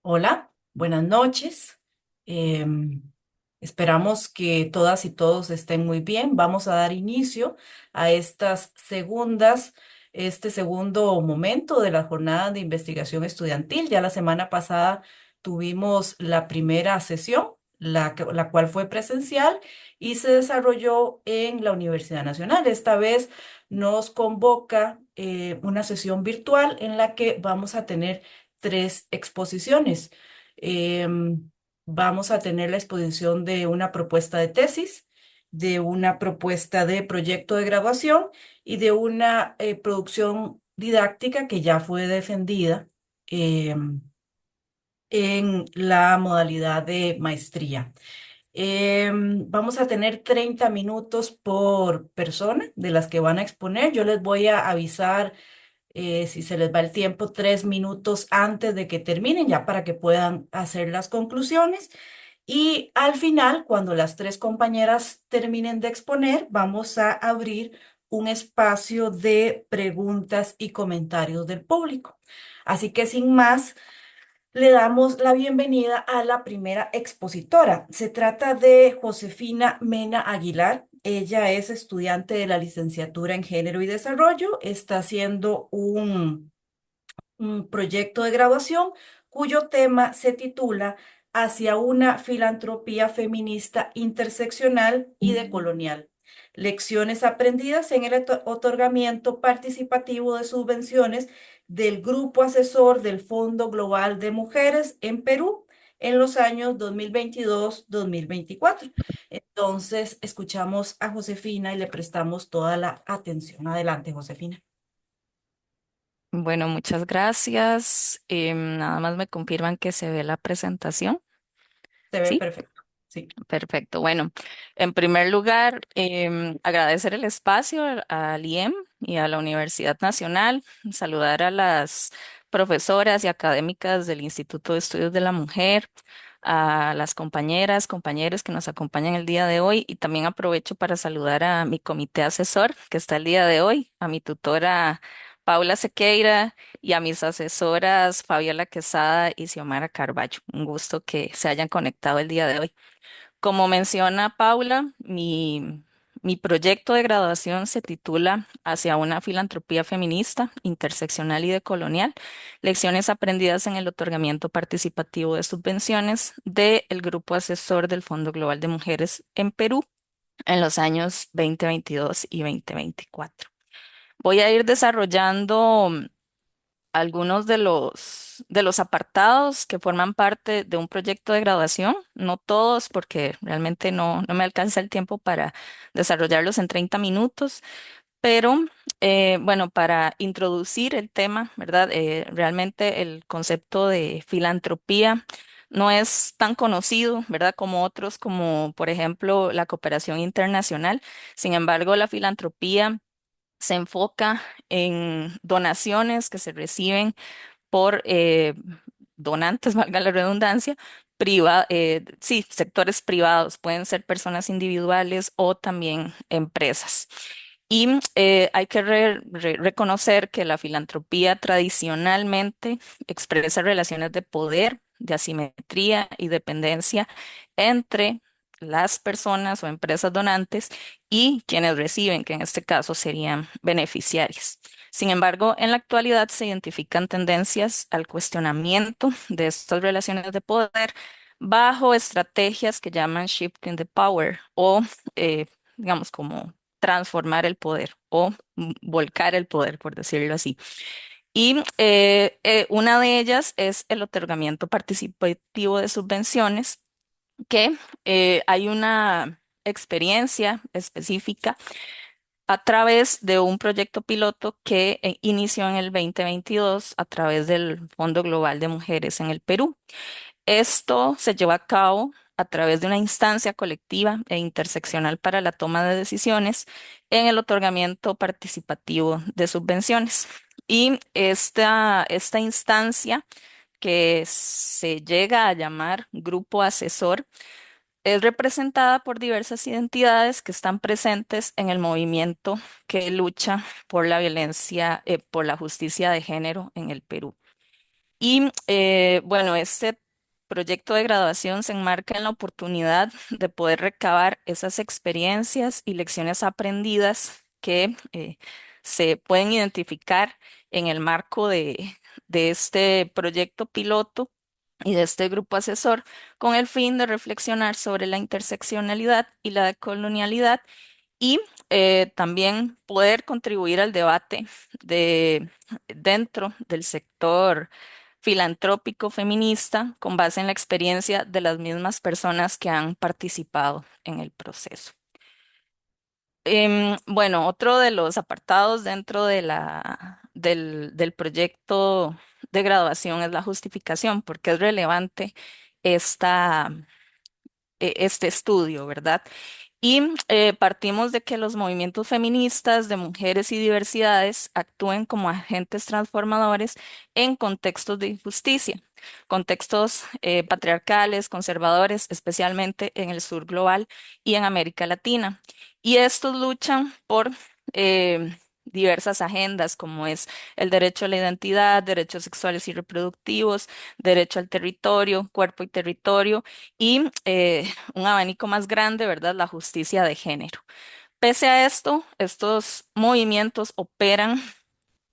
Hola, buenas noches. Em, Esperamos que todas y todos estén muy bien. Vamos a dar inicio a este segundo momento de la jornada de investigación estudiantil. Ya la semana pasada tuvimos la primera sesión, la cual fue presencial y se desarrolló en la Universidad Nacional. Esta vez nos convoca una sesión virtual en la que vamos a tener tres exposiciones. Em, Vamos a tener la exposición de una propuesta de tesis, de una propuesta de proyecto de graduación y de una producción didáctica que ya fue defendida em, en la modalidad de maestría. Vamos a tener 30 minutos por persona de las que van a exponer. Yo les voy a avisar si se les va el tiempo, 3 minutos antes de que terminen, ya para que puedan hacer las conclusiones. Y al final, cuando las tres compañeras terminen de exponer, vamos a abrir un espacio de preguntas y comentarios del público. Así que sin más, le damos la bienvenida a la primera expositora. Se trata de Josefina Mena Aguilar. Ella es estudiante de la licenciatura en Género y Desarrollo. Está haciendo un proyecto de graduación cuyo tema se titula Hacia una filantropía feminista interseccional y decolonial. Lecciones aprendidas en el otorgamiento participativo de subvenciones del Grupo Asesor del Fondo Global de Mujeres en Perú en los años 2022-2024. Entonces, escuchamos a Josefina y le prestamos toda la atención. Adelante, Josefina. Bueno, muchas gracias. Nada más me confirman que se ve la presentación. Se ve Sí, perfecto. Sí. perfecto. Bueno, en primer lugar, agradecer el espacio al IEM y a la Universidad Nacional, saludar a las profesoras y académicas del Instituto de Estudios de la Mujer, a las compañeras, compañeros que nos acompañan el día de hoy y también aprovecho para saludar a mi comité asesor que está el día de hoy, a mi tutora Paula Sequeira y a mis asesoras Fabiola Quesada y Xiomara Carballo. Un gusto que se hayan conectado el día de hoy. Como menciona Paula, mi proyecto de graduación se titula Hacia una filantropía feminista, interseccional y decolonial, lecciones aprendidas en el otorgamiento participativo de subvenciones del Grupo Asesor del Fondo Global de Mujeres en Perú en los años 2022 y 2024. Voy a ir desarrollando algunos de los apartados que forman parte de un proyecto de graduación, no todos porque realmente no me alcanza el tiempo para desarrollarlos en 30 minutos, pero bueno, para introducir el tema, ¿verdad? Realmente el concepto de filantropía no es tan conocido, ¿verdad? Como otros, como por ejemplo la cooperación internacional. Sin embargo, la filantropía se enfoca en donaciones que se reciben por donantes, valga la redundancia, sí, sectores privados, pueden ser personas individuales o también empresas. Y hay que reconocer que la filantropía tradicionalmente expresa relaciones de poder, de asimetría y dependencia entre las personas o empresas donantes y quienes reciben, que en este caso serían beneficiarios. Sin embargo, en la actualidad se identifican tendencias al cuestionamiento de estas relaciones de poder bajo estrategias que llaman shifting the power o, digamos, como transformar el poder o volcar el poder, por decirlo así. Y una de ellas es el otorgamiento participativo de subvenciones, que hay una experiencia específica a través de un proyecto piloto que inició en el 2022 a través del Fondo Global de Mujeres en el Perú. Esto se lleva a cabo a través de una instancia colectiva e interseccional para la toma de decisiones en el otorgamiento participativo de subvenciones. Y esta instancia, que se llega a llamar grupo asesor, es representada por diversas identidades que están presentes en el movimiento que lucha por la violencia, por la justicia de género en el Perú. Y bueno, este proyecto de graduación se enmarca en la oportunidad de poder recabar esas experiencias y lecciones aprendidas que se pueden identificar en el marco de este proyecto piloto y de este grupo asesor, con el fin de reflexionar sobre la interseccionalidad y la decolonialidad y también poder contribuir al debate de, dentro del sector filantrópico feminista con base en la experiencia de las mismas personas que han participado en el proceso. Bueno, otro de los apartados dentro de del proyecto de graduación es la justificación, porque es relevante esta, este estudio, ¿verdad? Y partimos de que los movimientos feministas de mujeres y diversidades actúen como agentes transformadores en contextos de injusticia, contextos patriarcales, conservadores, especialmente en el sur global y en América Latina. Y estos luchan por diversas agendas, como es el derecho a la identidad, derechos sexuales y reproductivos, derecho al territorio, cuerpo y territorio, y un abanico más grande, ¿verdad? La justicia de género. Pese a esto, estos movimientos operan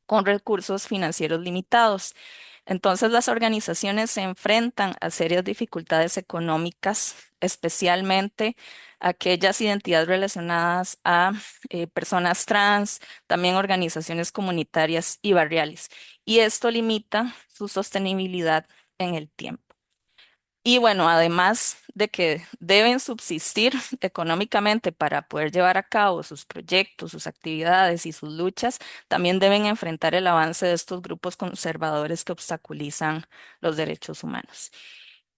con recursos financieros limitados. Entonces, las organizaciones se enfrentan a serias dificultades económicas, especialmente aquellas identidades relacionadas a personas trans, también organizaciones comunitarias y barriales. Y esto limita su sostenibilidad en el tiempo. Y bueno, además de que deben subsistir económicamente para poder llevar a cabo sus proyectos, sus actividades y sus luchas, también deben enfrentar el avance de estos grupos conservadores que obstaculizan los derechos humanos.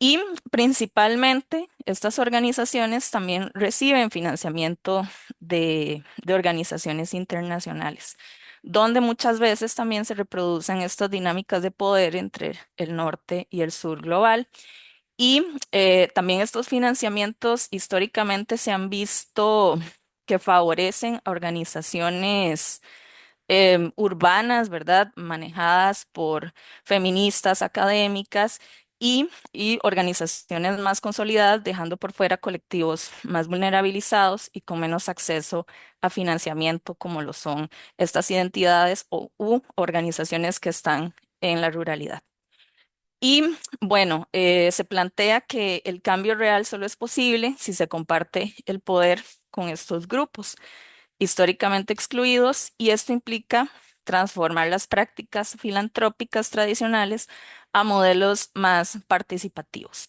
Y principalmente estas organizaciones también reciben financiamiento de organizaciones internacionales, donde muchas veces también se reproducen estas dinámicas de poder entre el norte y el sur global y también estos financiamientos históricamente se han visto que favorecen a organizaciones urbanas, ¿verdad? Manejadas por feministas académicas y organizaciones más consolidadas, dejando por fuera colectivos más vulnerabilizados y con menos acceso a financiamiento, como lo son estas identidades u organizaciones que están en la ruralidad. Y bueno, se plantea que el cambio real solo es posible si se comparte el poder con estos grupos históricamente excluidos y esto implica transformar las prácticas filantrópicas tradicionales a modelos más participativos.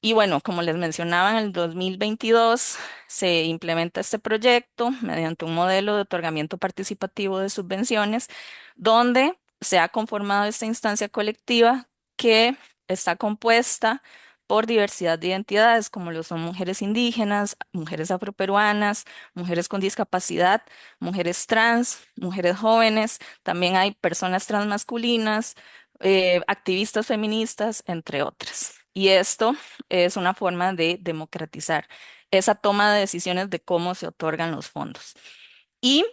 Y bueno, como les mencionaba, en el 2022 se implementa este proyecto mediante un modelo de otorgamiento participativo de subvenciones, donde se ha conformado esta instancia colectiva que está compuesta por diversidad de identidades, como lo son mujeres indígenas, mujeres afroperuanas, mujeres con discapacidad, mujeres trans, mujeres jóvenes, también hay personas transmasculinas, activistas feministas, entre otras. Y esto es una forma de democratizar esa toma de decisiones de cómo se otorgan los fondos. Y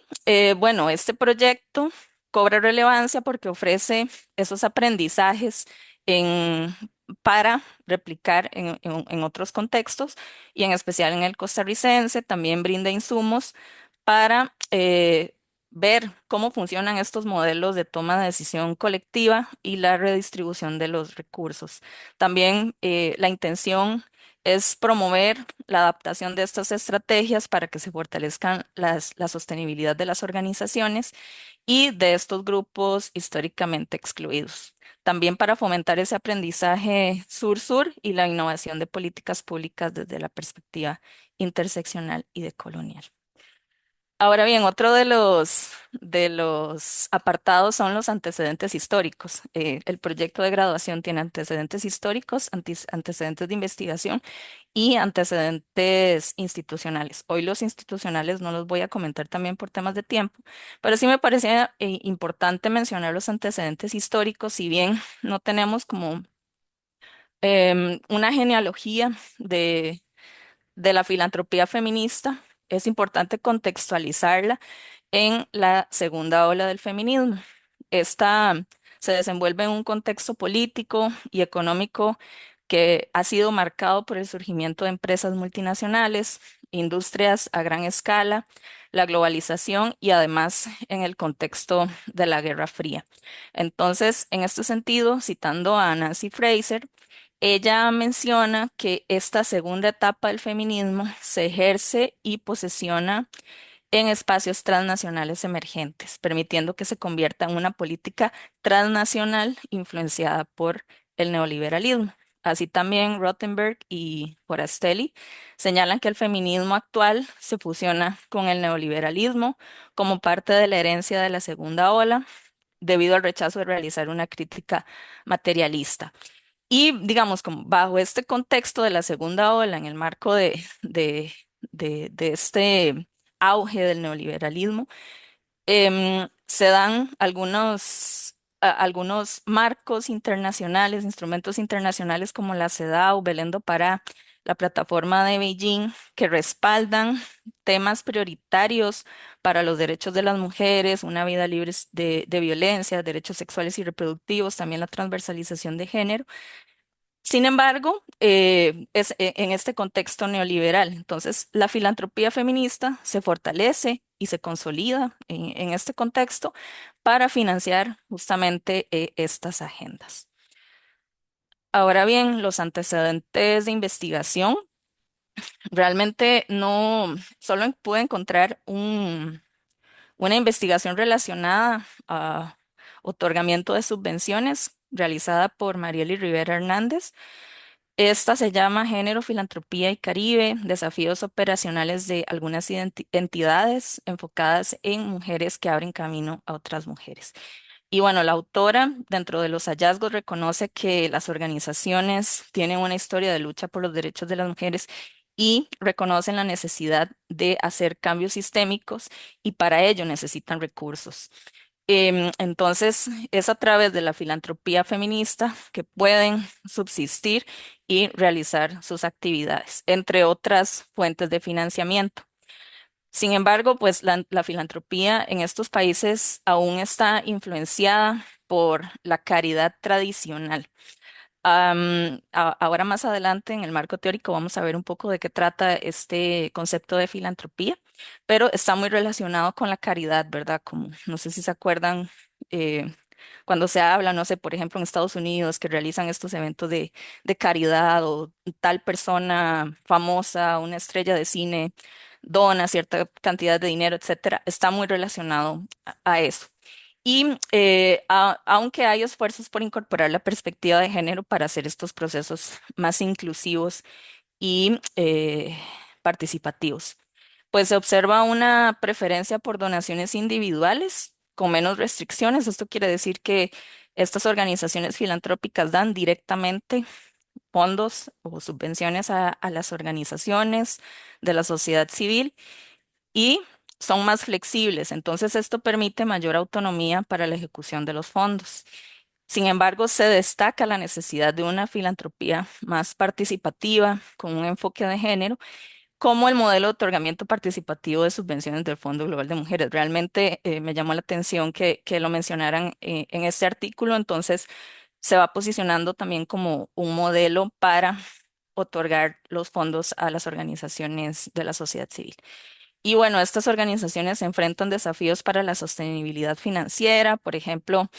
bueno, este proyecto cobra relevancia porque ofrece esos aprendizajes en- para replicar en otros contextos y en especial en el costarricense. También brinda insumos para ver cómo funcionan estos modelos de toma de decisión colectiva y la redistribución de los recursos. También la intención es promover la adaptación de estas estrategias para que se fortalezcan la sostenibilidad de las organizaciones y de estos grupos históricamente excluidos. También para fomentar ese aprendizaje sur-sur y la innovación de políticas públicas desde la perspectiva interseccional y decolonial. Ahora bien, otro de los apartados son los antecedentes históricos. El proyecto de graduación tiene antecedentes históricos, antecedentes de investigación y antecedentes institucionales. Hoy los institucionales no los voy a comentar también por temas de tiempo, pero sí me parecía importante mencionar los antecedentes históricos, si bien no tenemos como una genealogía de la filantropía feminista, es importante contextualizarla en la segunda ola del feminismo. Esta se desenvuelve en un contexto político y económico que ha sido marcado por el surgimiento de empresas multinacionales, industrias a gran escala, la globalización y además en el contexto de la Guerra Fría. Entonces, en este sentido, citando a Nancy Fraser, ella menciona que esta segunda etapa del feminismo se ejerce y posesiona en espacios transnacionales emergentes, permitiendo que se convierta en una política transnacional influenciada por el neoliberalismo. Así también Rothenberg y Forastelli señalan que el feminismo actual se fusiona con el neoliberalismo como parte de la herencia de la segunda ola, debido al rechazo de realizar una crítica materialista. Y digamos, como bajo este contexto de la segunda ola, en el marco de este auge del neoliberalismo, se dan algunos marcos internacionales, instrumentos internacionales como la CEDAW, Belén do Pará, la plataforma de Beijing, que respaldan temas prioritarios para los derechos de las mujeres, una vida libre de violencia, derechos sexuales y reproductivos, también la transversalización de género. Sin embargo, en este contexto neoliberal. Entonces, la filantropía feminista se fortalece y se consolida en este contexto para financiar justamente estas agendas. Ahora bien, los antecedentes de investigación, realmente no, solo pude encontrar una investigación relacionada a otorgamiento de subvenciones realizada por Mariely Rivera Hernández. Esta se llama Género, Filantropía y Caribe, desafíos operacionales de algunas entidades enfocadas en mujeres que abren camino a otras mujeres. Y bueno, la autora, dentro de los hallazgos, reconoce que las organizaciones tienen una historia de lucha por los derechos de las mujeres y reconocen la necesidad de hacer cambios sistémicos y para ello necesitan recursos. Entonces, es a través de la filantropía feminista que pueden subsistir y realizar sus actividades, entre otras fuentes de financiamiento. Sin embargo, pues la filantropía en estos países aún está influenciada por la caridad tradicional. Ahora más adelante en el marco teórico vamos a ver un poco de qué trata este concepto de filantropía, pero está muy relacionado con la caridad, ¿verdad? Como no sé si se acuerdan eh, cuando se habla, no sé, por ejemplo en Estados Unidos que realizan estos eventos de caridad o tal persona famosa, una estrella de cine, dona cierta cantidad de dinero, etcétera, está muy relacionado a eso. Y aunque hay esfuerzos por incorporar la perspectiva de género para hacer estos procesos más inclusivos y participativos, pues se observa una preferencia por donaciones individuales con menos restricciones. Esto quiere decir que estas organizaciones filantrópicas dan directamente fondos o subvenciones a las organizaciones de la sociedad civil y son más flexibles. Entonces, esto permite mayor autonomía para la ejecución de los fondos. Sin embargo, se destaca la necesidad de una filantropía más participativa, con un enfoque de género, como el modelo de otorgamiento participativo de subvenciones del Fondo Global de Mujeres. Realmente me llamó la atención que lo mencionaran en este artículo. Entonces, se va posicionando también como un modelo para otorgar los fondos a las organizaciones de la sociedad civil. Y bueno, estas organizaciones se enfrentan desafíos para la sostenibilidad financiera, por ejemplo,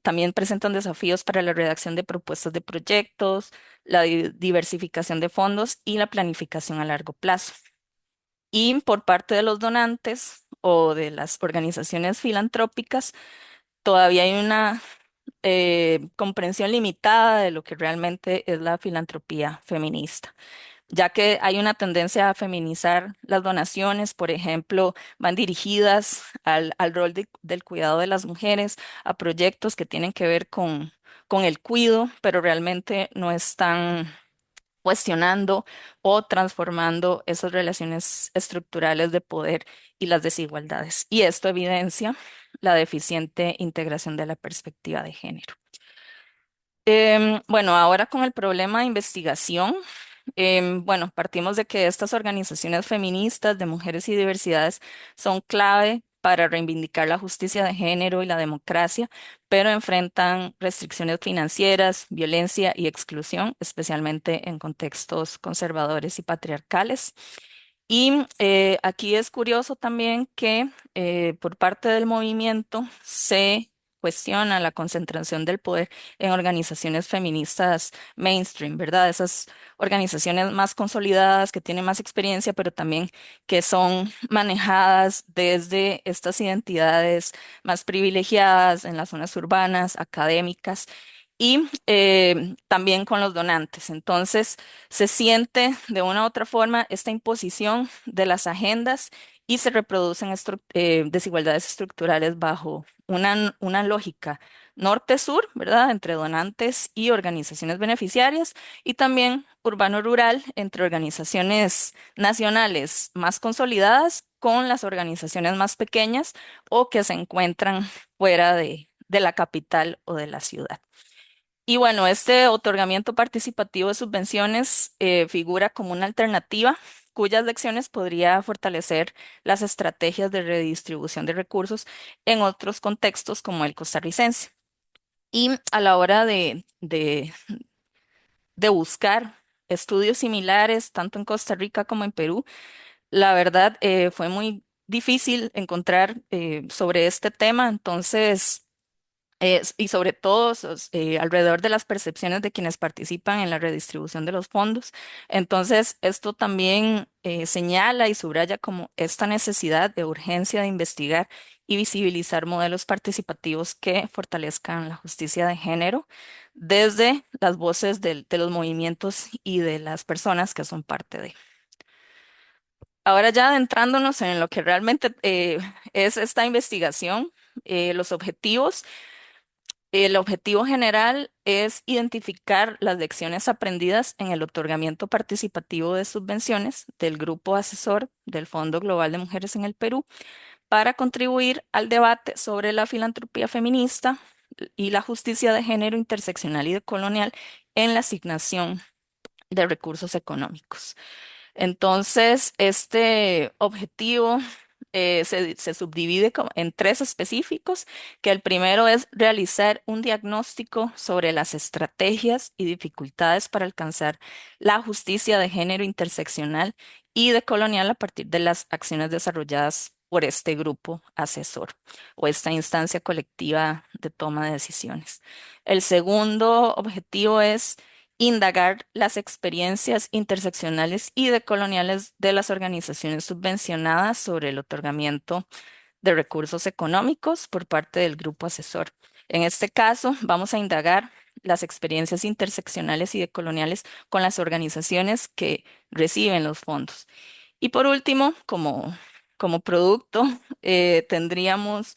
también presentan desafíos para la redacción de propuestas de proyectos, la diversificación de fondos y la planificación a largo plazo. Y por parte de los donantes o de las organizaciones filantrópicas, todavía hay una comprensión limitada de lo que realmente es la filantropía feminista, ya que hay una tendencia a feminizar las donaciones. Por ejemplo, van dirigidas al rol del cuidado de las mujeres, a proyectos que tienen que ver con el cuido, pero realmente no están cuestionando o transformando esas relaciones estructurales de poder y las desigualdades. Y esto evidencia la deficiente integración de la perspectiva de género. Bueno, ahora con el problema de investigación. Bueno, partimos de que estas organizaciones feministas de mujeres y diversidades son clave para reivindicar la justicia de género y la democracia, pero enfrentan restricciones financieras, violencia y exclusión, especialmente en contextos conservadores y patriarcales. Y aquí es curioso también que por parte del movimiento se cuestiona la concentración del poder en organizaciones feministas mainstream, ¿verdad? Esas organizaciones más consolidadas, que tienen más experiencia, pero también que son manejadas desde estas identidades más privilegiadas en las zonas urbanas, académicas y también con los donantes. Entonces, se siente de una u otra forma esta imposición de las agendas y se reproducen desigualdades estructurales bajo una lógica norte-sur, ¿verdad? Entre donantes y organizaciones beneficiarias y también urbano-rural entre organizaciones nacionales más consolidadas con las organizaciones más pequeñas o que se encuentran fuera de la capital o de la ciudad. Y bueno, este otorgamiento participativo de subvenciones figura como una alternativa cuyas lecciones podría fortalecer las estrategias de redistribución de recursos en otros contextos como el costarricense. Y a la hora de buscar estudios similares, tanto en Costa Rica como en Perú, la verdad fue muy difícil encontrar sobre este tema, entonces y sobre todo alrededor de las percepciones de quienes participan en la redistribución de los fondos. Entonces, esto también señala y subraya como esta necesidad de urgencia de investigar y visibilizar modelos participativos que fortalezcan la justicia de género desde las voces de los movimientos y de las personas que son parte de. Ahora ya adentrándonos en lo que realmente es esta investigación, los objetivos. El objetivo general es identificar las lecciones aprendidas en el otorgamiento participativo de subvenciones del Grupo Asesor del Fondo Global de Mujeres en el Perú para contribuir al debate sobre la filantropía feminista y la justicia de género interseccional y decolonial en la asignación de recursos económicos. Entonces, este objetivo se subdivide en tres específicos, que el primero es realizar un diagnóstico sobre las estrategias y dificultades para alcanzar la justicia de género interseccional y decolonial a partir de las acciones desarrolladas por este grupo asesor o esta instancia colectiva de toma de decisiones. El segundo objetivo es indagar las experiencias interseccionales y decoloniales de las organizaciones subvencionadas sobre el otorgamiento de recursos económicos por parte del grupo asesor. En este caso, vamos a indagar las experiencias interseccionales y decoloniales con las organizaciones que reciben los fondos. Y por último, como producto, tendríamos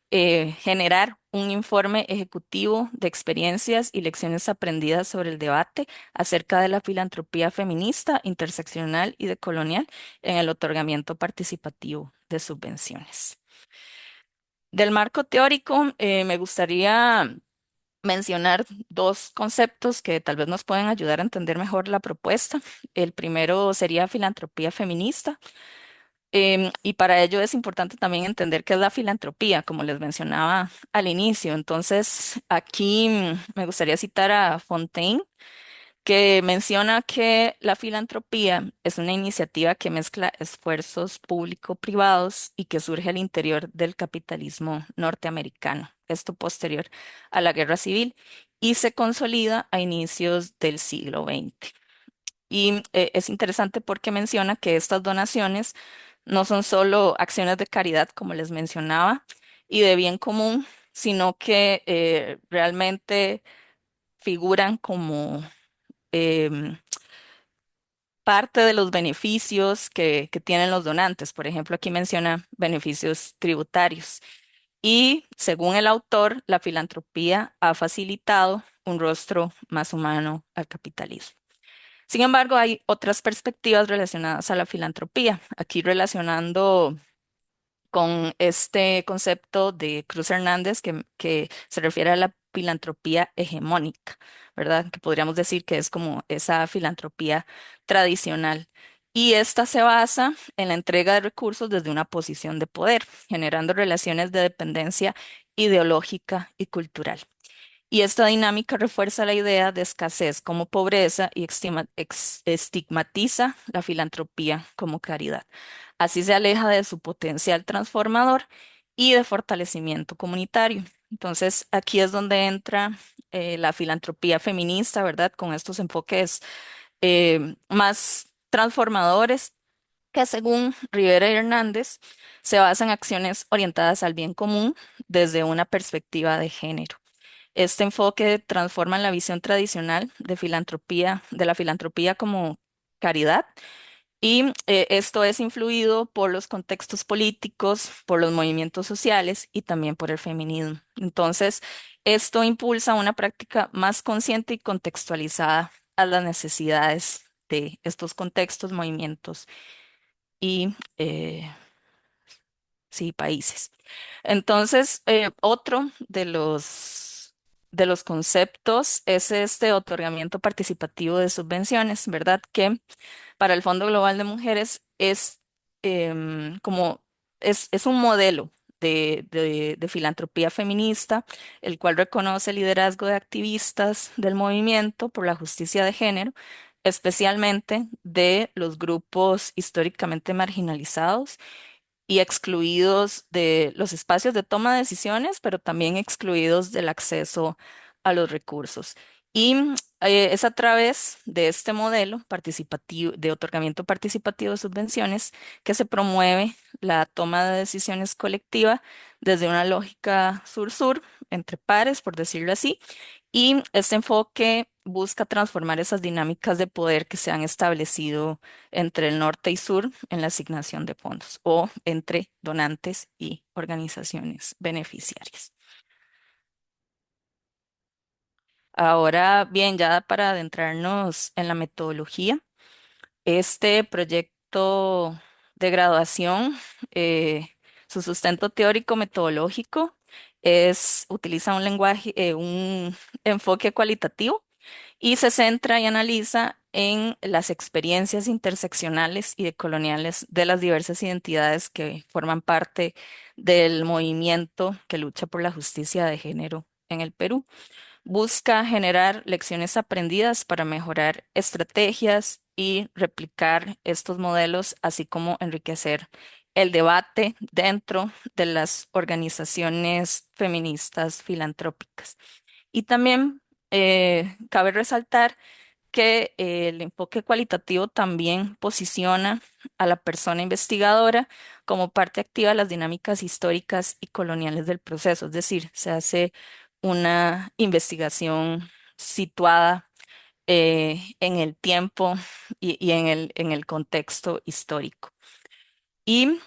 generar un informe ejecutivo de experiencias y lecciones aprendidas sobre el debate acerca de la filantropía feminista, interseccional y decolonial en el otorgamiento participativo de subvenciones. Del marco teórico, me gustaría mencionar dos conceptos que tal vez nos pueden ayudar a entender mejor la propuesta. El primero sería filantropía feminista. Y para ello es importante también entender qué es la filantropía, como les mencionaba al inicio. Entonces, aquí me gustaría citar a Fontaine, que menciona que la filantropía es una iniciativa que mezcla esfuerzos público-privados y que surge al interior del capitalismo norteamericano, esto posterior a la Guerra Civil, y se consolida a inicios del siglo XX. Y es interesante porque menciona que estas donaciones no son solo acciones de caridad, como les mencionaba, y de bien común, sino que realmente figuran como em, parte de los beneficios que tienen los donantes. Por ejemplo, aquí menciona beneficios tributarios. Y según el autor, la filantropía ha facilitado un rostro más humano al capitalismo. Sin embargo, hay otras perspectivas relacionadas a la filantropía. Aquí relacionando con este concepto de Cruz Hernández que se refiere a la filantropía hegemónica, ¿verdad? Que podríamos decir que es como esa filantropía tradicional. y esta se basa en la entrega de recursos desde una posición de poder, generando relaciones de dependencia ideológica y cultural. Y esta dinámica refuerza la idea de escasez como pobreza y estigmatiza la filantropía como caridad. Así se aleja de su potencial transformador y de fortalecimiento comunitario. Entonces, aquí es donde entra la filantropía feminista, ¿verdad? Con estos enfoques más transformadores que según Rivera y Hernández se basan en acciones orientadas al bien común desde una perspectiva de género. Este enfoque transforma la visión tradicional de filantropía, de la filantropía como caridad, y esto es influido por los contextos políticos, por los movimientos sociales y también por el feminismo. Entonces, esto impulsa una práctica más consciente y contextualizada a las necesidades de estos contextos, movimientos y sí, países. Entonces, otro de los conceptos es este otorgamiento participativo de subvenciones, ¿verdad? Que para el Fondo Global de Mujeres es como es un modelo de filantropía feminista, el cual reconoce el liderazgo de activistas del movimiento por la justicia de género, especialmente de los grupos históricamente marginalizados y excluidos de los espacios de toma de decisiones, pero también excluidos del acceso a los recursos. Y es a través de este modelo participativo, de otorgamiento participativo de subvenciones, que se promueve la toma de decisiones colectiva desde una lógica sur-sur, entre pares, por decirlo así, y este enfoque busca transformar esas dinámicas de poder que se han establecido entre el norte y sur en la asignación de fondos o entre donantes y organizaciones beneficiarias. Ahora bien, ya para adentrarnos en la metodología, este proyecto de graduación, eh, su sustento teórico metodológico utiliza un lenguaje, un enfoque cualitativo y se centra y analiza en las experiencias interseccionales y decoloniales de las diversas identidades que forman parte del movimiento que lucha por la justicia de género en el Perú. Busca generar lecciones aprendidas para mejorar estrategias y replicar estos modelos, así como enriquecer el debate dentro de las organizaciones feministas filantrópicas. Y también cabe resaltar que el enfoque cualitativo también posiciona a la persona investigadora como parte activa de las dinámicas históricas y coloniales del proceso, es decir, se hace una investigación situada en el tiempo y en el contexto histórico. Y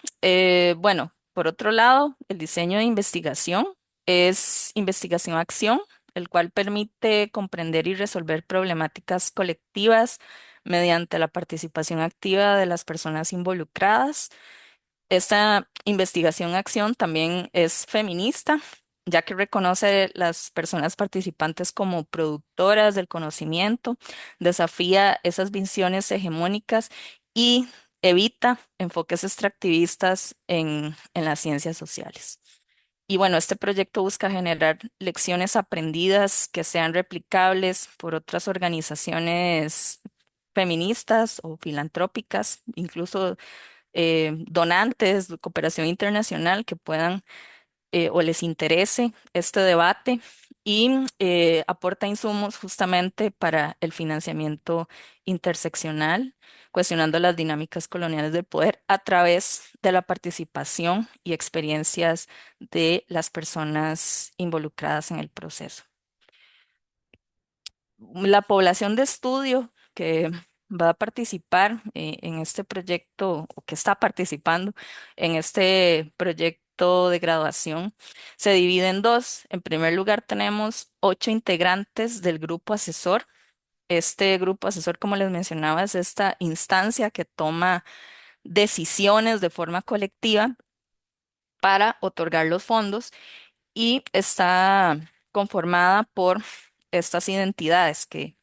bueno, por otro lado, el diseño de investigación es investigación-acción, el cual permite comprender y resolver problemáticas colectivas mediante la participación activa de las personas involucradas. Esta investigación-acción también es feminista, ya que reconoce las personas participantes como productoras del conocimiento, desafía esas visiones hegemónicas y evita enfoques extractivistas en las ciencias sociales. Y bueno, este proyecto busca generar lecciones aprendidas que sean replicables por otras organizaciones feministas o filantrópicas, incluso donantes de cooperación internacional que puedan o les interese este debate y aporta insumos justamente para el financiamiento interseccional, cuestionando las dinámicas coloniales del poder a través de la participación y experiencias de las personas involucradas en el proceso. La población de estudio que va a participar en este proyecto o que está participando en este proyecto de graduación se divide en dos. En primer lugar, tenemos 8 integrantes del grupo asesor. Este grupo asesor, como les mencionaba, es esta instancia que toma decisiones de forma colectiva para otorgar los fondos y está conformada por estas identidades que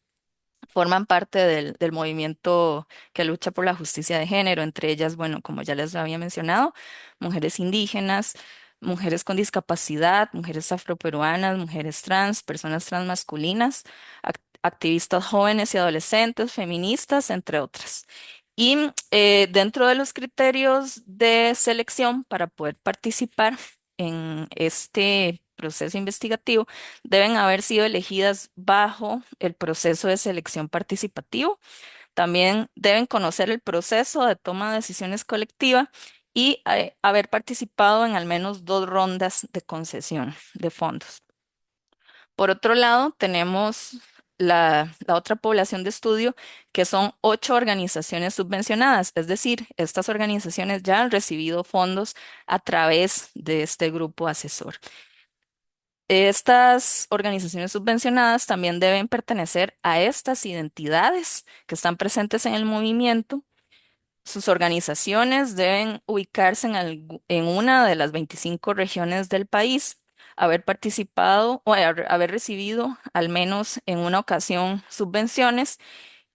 forman parte del movimiento que lucha por la justicia de género, entre ellas, bueno, como ya les había mencionado, mujeres indígenas, mujeres con discapacidad, mujeres afroperuanas, mujeres trans, personas transmasculinas, activistas jóvenes y adolescentes, feministas, entre otras. Y dentro de los criterios de selección para poder participar en este proceso investigativo, deben haber sido elegidas bajo el proceso de selección participativo. También deben conocer el proceso de toma de decisiones colectiva y haber participado en al menos 2 rondas de concesión de fondos. Por otro lado, tenemos la otra población de estudio, que son 8 organizaciones subvencionadas, es decir, estas organizaciones ya han recibido fondos a través de este grupo asesor. Estas organizaciones subvencionadas también deben pertenecer a estas identidades que están presentes en el movimiento. Sus organizaciones deben ubicarse en una de las 25 regiones del país, haber participado o haber recibido al menos en una ocasión subvenciones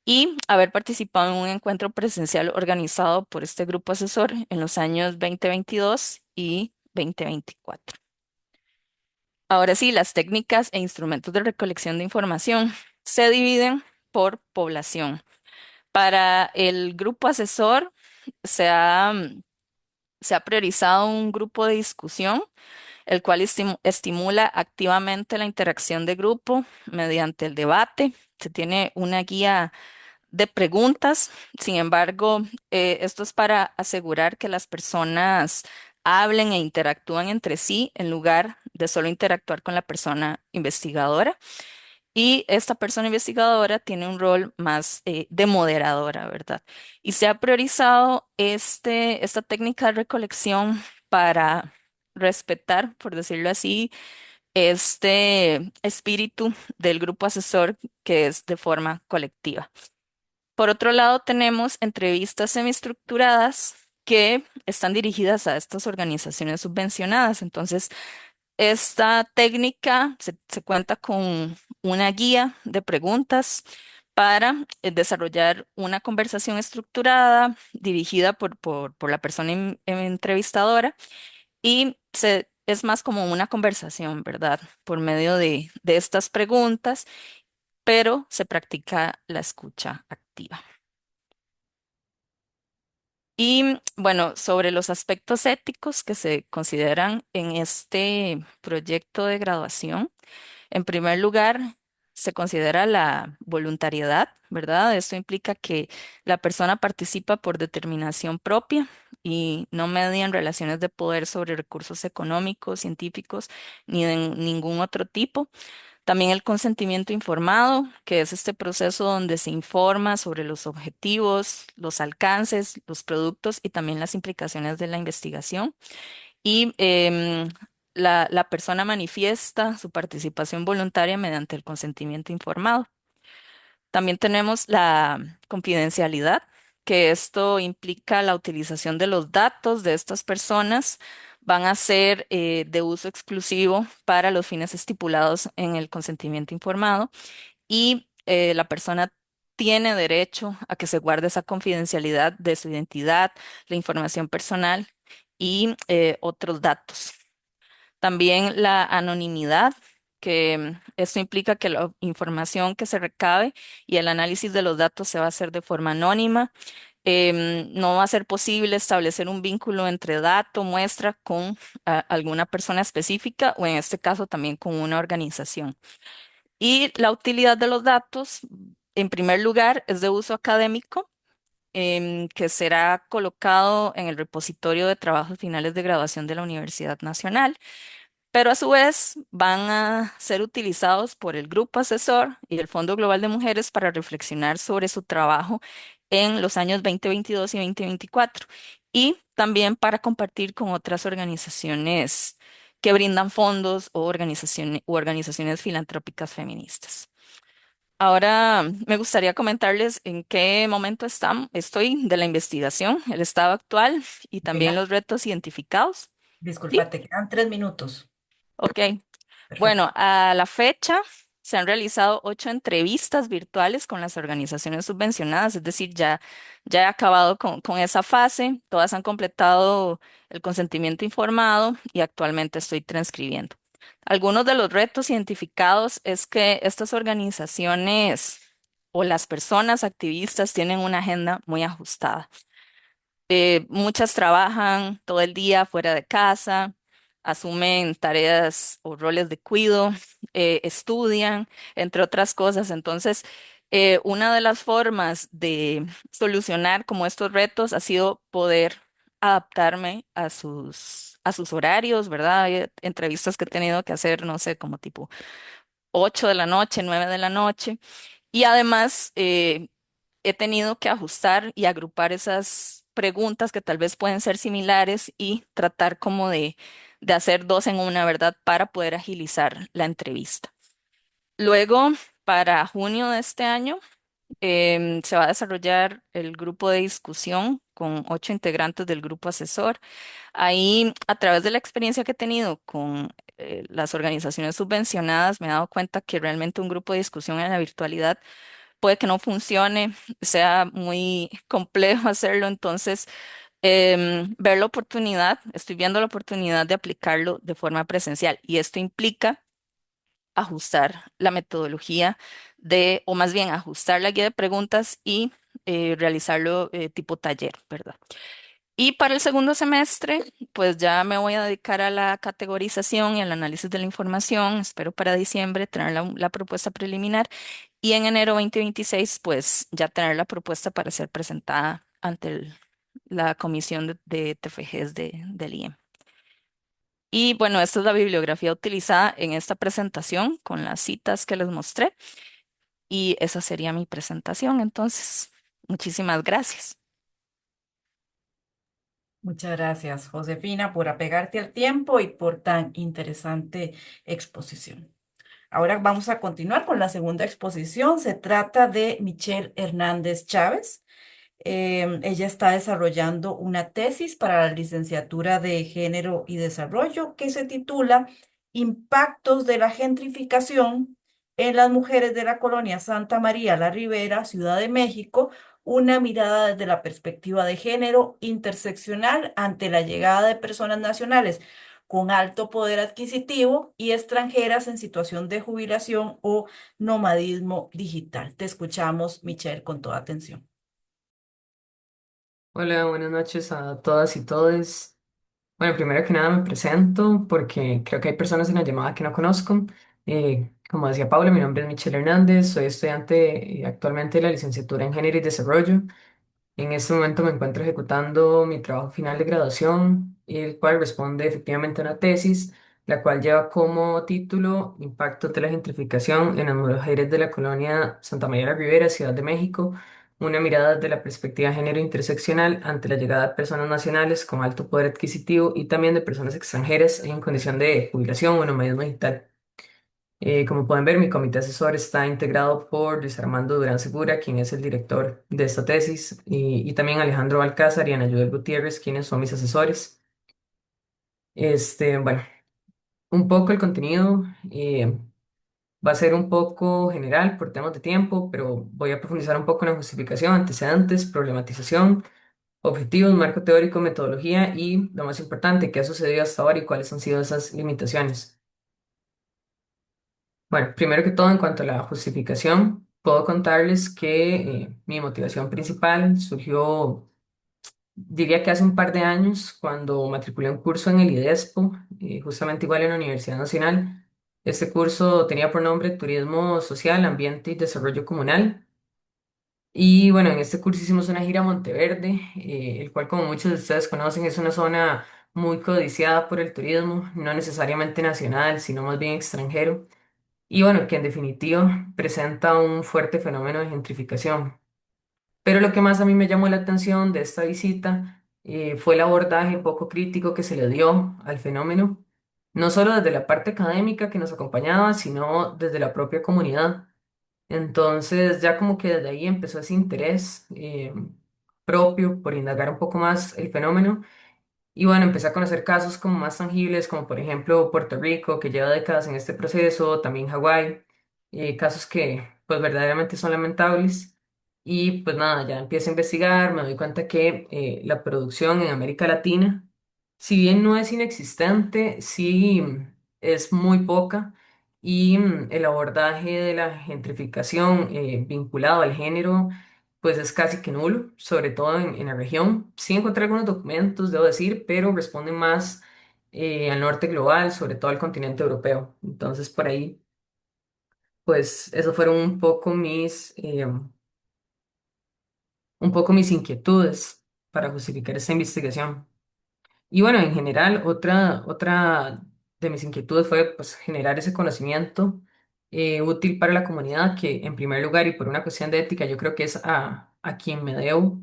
y haber participado en un encuentro presencial organizado por este grupo asesor en los años 2022 y 2024. Ahora sí, las técnicas e instrumentos de recolección de información se dividen por población. Para el grupo asesor se ha priorizado un grupo de discusión, el cual estimula activamente la interacción de grupo mediante el debate. Se tiene una guía de preguntas. Sin embargo, esto es para asegurar que las personas hablen e interactúen entre sí en lugar de solo interactuar con la persona investigadora. Y esta persona investigadora tiene un rol más de moderadora, ¿verdad? Y se ha priorizado esta técnica de recolección para respetar, por decirlo así, este espíritu del grupo asesor que es de forma colectiva. Por otro lado, tenemos entrevistas semiestructuradas que están dirigidas a estas organizaciones subvencionadas. Entonces, esta técnica se cuenta con una guía de preguntas para desarrollar una conversación estructurada dirigida por la persona entrevistadora y es más como una conversación, ¿verdad? Por medio de estas preguntas, pero se practica la escucha activa. Y bueno, sobre los aspectos éticos que se consideran en este proyecto de graduación. En primer lugar, se considera la voluntariedad, ¿verdad? Esto implica que la persona participa por determinación propia y no media en relaciones de poder sobre recursos económicos, científicos, ni de ningún otro tipo. También el consentimiento informado, que es este proceso donde se informa sobre los objetivos, los alcances, los productos y también las implicaciones de la investigación. Y la persona manifiesta su participación voluntaria mediante el consentimiento informado. También tenemos la confidencialidad, que esto implica la utilización de los datos de estas personas van a ser de uso exclusivo para los fines estipulados en el consentimiento informado y la persona tiene derecho a que se guarde esa confidencialidad de su identidad, la información personal y otros datos. También la anonimidad, que esto implica que la información que se recabe y el análisis de los datos se va a hacer de forma anónima. No va a ser posible establecer un vínculo entre dato, muestra con alguna persona específica o en este caso también con una organización. Y la utilidad de los datos, en primer lugar, es de uso académico, que será colocado en el repositorio de trabajos finales de graduación de la Universidad Nacional, pero a su vez van a ser utilizados por el Grupo Asesor y el Fondo Global de Mujeres para reflexionar sobre su trabajo en los años 2022 y 2024 y también para compartir con otras organizaciones que brindan fondos o organizaciones filantrópicas feministas. Ahora me gustaría comentarles en qué momento estoy de la investigación, el estado actual y también Venga, los retos identificados. ¿Sí? disculpa, te quedan 3 minutos. Ok. Perfecto. Bueno, a la fecha. se han realizado 8 entrevistas virtuales con las organizaciones subvencionadas, es decir, ya he acabado con esa fase, todas han completado el consentimiento informado y actualmente estoy transcribiendo. Algunos de los retos identificados es que estas organizaciones o las personas activistas tienen una agenda muy ajustada. Muchas trabajan todo el día fuera de casa, asumen tareas o roles de cuidado, estudian, entre otras cosas. Entonces, una de las formas de solucionar como estos retos ha sido poder adaptarme a sus horarios, ¿verdad? Hay entrevistas que he tenido que hacer, no sé, como tipo 8 de la noche, 9 de la noche. Y además, he tenido que ajustar y agrupar esas preguntas que tal vez pueden ser similares y tratar como de hacer dos en una, ¿verdad? Para poder agilizar la entrevista. Luego, para junio de este año, se va a desarrollar el grupo de discusión con 8 integrantes del grupo asesor. Ahí, a través de la experiencia que he tenido con las organizaciones subvencionadas, me he dado cuenta que realmente un grupo de discusión en la virtualidad puede que no funcione, sea muy complejo hacerlo, entonces ver la oportunidad, estoy viendo la oportunidad de aplicarlo de forma presencial y esto implica ajustar la metodología o más bien ajustar la guía de preguntas y realizarlo tipo taller, ¿verdad? Y para el segundo semestre, pues ya me voy a dedicar a la categorización y al análisis de la información. Espero para diciembre tener la propuesta preliminar y en enero 2026, pues ya tener la propuesta para ser presentada ante la comisión de TFGs del IEM. Y bueno, esta es la bibliografía utilizada en esta presentación con las citas que les mostré y esa sería mi presentación. Entonces, muchísimas gracias. Muchas gracias, Josefina, por apegarte al tiempo y por tan interesante exposición. Ahora vamos a continuar con la segunda exposición. Se trata de Michelle Hernández Chávez. Ella está desarrollando una tesis para la licenciatura de Género y Desarrollo que se titula Impactos de la gentrificación en las mujeres de la colonia Santa María la Ribera, Ciudad de México, una mirada desde la perspectiva de género interseccional ante la llegada de personas nacionales con alto poder adquisitivo y extranjeras en situación de jubilación o nomadismo digital. Te escuchamos, Michelle, con toda atención. Hola, buenas noches a todas y todos. Bueno, primero que nada me presento porque creo que hay personas en la llamada que no conozco. Como decía Paula, mi nombre es Michelle Hernández, soy estudiante actualmente de la licenciatura en Género y Desarrollo. En este momento me encuentro ejecutando mi trabajo final de graduación, el cual responde efectivamente a una tesis, la cual lleva como título Impactos de la gentrificación en las mujeres de la colonia Santa María la Ribera, Ciudad de México, una mirada desde la perspectiva de género interseccional ante la llegada de personas nacionales con alto poder adquisitivo y también de personas extranjeras en condición de jubilación o nomadismo digital. Como pueden ver, mi comité asesor está integrado por Luis Armando Durán Segura, quien es el director de esta tesis, y también Alejandro Balcázar y Ana Yudel Gutiérrez, quienes son mis asesores. Bueno, un poco el contenido va a ser un poco general por temas de tiempo, pero voy a profundizar un poco en la justificación, antecedentes, problematización, objetivos, marco teórico, metodología y, lo más importante, qué ha sucedido hasta ahora y cuáles han sido esas limitaciones. Bueno, primero que todo, en cuanto a la justificación, puedo contarles que mi motivación principal surgió, diría que hace un par de años, cuando matriculé un curso en el IDESPO, justamente igual en la Universidad Nacional. Este curso tenía por nombre Turismo Social, Ambiente y Desarrollo Comunal. Y bueno, en este curso hicimos una gira a Monteverde, el cual, como muchos de ustedes conocen, es una zona muy codiciada por el turismo, no necesariamente nacional, sino más bien extranjero. Y bueno, que en definitiva presenta un fuerte fenómeno de gentrificación. Pero lo que más a mí me llamó la atención de esta visita fue el abordaje poco crítico que se le dio al fenómeno, no solo desde la parte académica que nos acompañaba, sino desde la propia comunidad. Entonces ya como que desde ahí empezó ese interés propio por indagar un poco más el fenómeno. Y bueno, empecé a conocer casos como más tangibles, como por ejemplo Puerto Rico, que lleva décadas en este proceso, también Hawái. casos que pues verdaderamente son lamentables. Y pues nada, ya empiezo a investigar, me doy cuenta que la producción en América Latina, si bien no es inexistente, sí es muy poca y el abordaje de la gentrificación vinculado al género pues es casi que nulo, sobre todo en la región. Sí encontré algunos documentos, debo decir, pero responden más al norte global, sobre todo al continente europeo. Entonces por ahí pues eso fueron un poco mis inquietudes para justificar esta investigación. Y bueno, en general, otra de mis inquietudes fue pues, generar ese conocimiento útil para la comunidad, que en primer lugar y por una cuestión de ética, yo creo que es a quien me debo.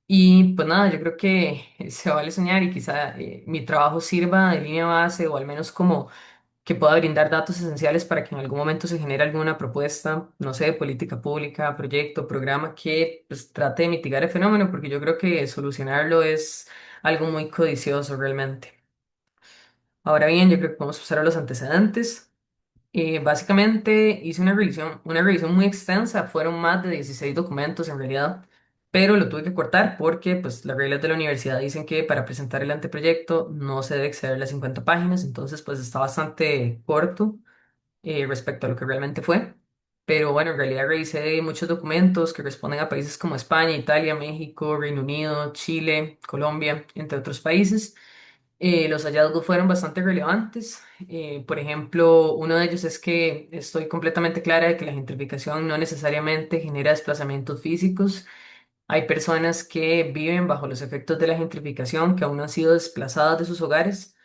Y pues nada, yo creo que se vale soñar y quizá mi trabajo sirva de línea base o al menos como que pueda brindar datos esenciales para que en algún momento se genere alguna propuesta, no sé, de política pública, proyecto, programa que pues, trate de mitigar el fenómeno, porque yo creo que solucionarlo es algo muy codicioso realmente. Ahora bien, yo creo que podemos pasar a los antecedentes. Básicamente hice una revisión muy extensa, fueron más de 16 documentos en realidad, pero lo tuve que cortar porque pues, las reglas de la universidad dicen que para presentar el anteproyecto no se debe exceder las 50 páginas, entonces pues está bastante corto respecto a lo que realmente fue. Pero bueno, en realidad revisé muchos documentos que responden a países como España, Italia, México, Reino Unido, Chile, Colombia, entre otros países. Los hallazgos fueron bastante relevantes. Por ejemplo, uno de ellos es que estoy completamente clara de que la gentrificación no necesariamente genera desplazamientos físicos. Hay personas que viven bajo los efectos de la gentrificación que aún no han sido desplazadas de sus hogares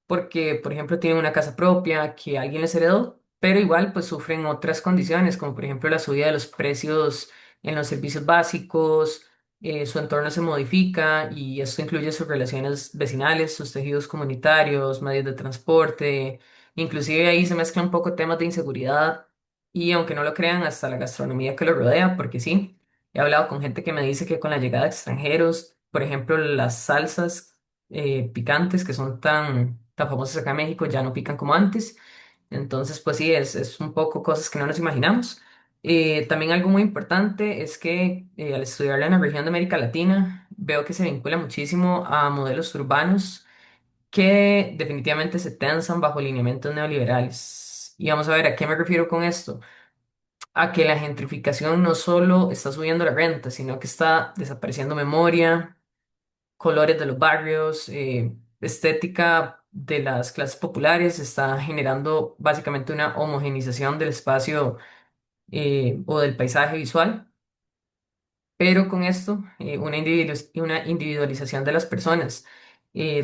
porque, por ejemplo, tienen una casa propia que alguien les heredó, pero igual pues sufren otras condiciones, como por ejemplo la subida de los precios en los servicios básicos, su entorno se modifica y esto incluye sus relaciones vecinales, sus tejidos comunitarios, medios de transporte, inclusive ahí se mezclan un poco temas de inseguridad y aunque no lo crean, hasta la gastronomía que lo rodea, porque sí, he hablado con gente que me dice que con la llegada de extranjeros, por ejemplo, las salsas picantes que son tan famosas acá en México ya no pican como antes. Entonces, pues sí, es un poco cosas que no nos imaginamos. También algo muy importante es que al estudiarla en la región de América Latina, veo que se vincula muchísimo a modelos urbanos que definitivamente se tensan bajo lineamientos neoliberales. Y vamos a ver, ¿a qué me refiero con esto? A que la gentrificación no solo está subiendo la renta, sino que está desapareciendo memoria, colores de los barrios, estética de las clases populares, está generando básicamente una homogenización del espacio o del paisaje visual, pero con esto una individualización de las personas,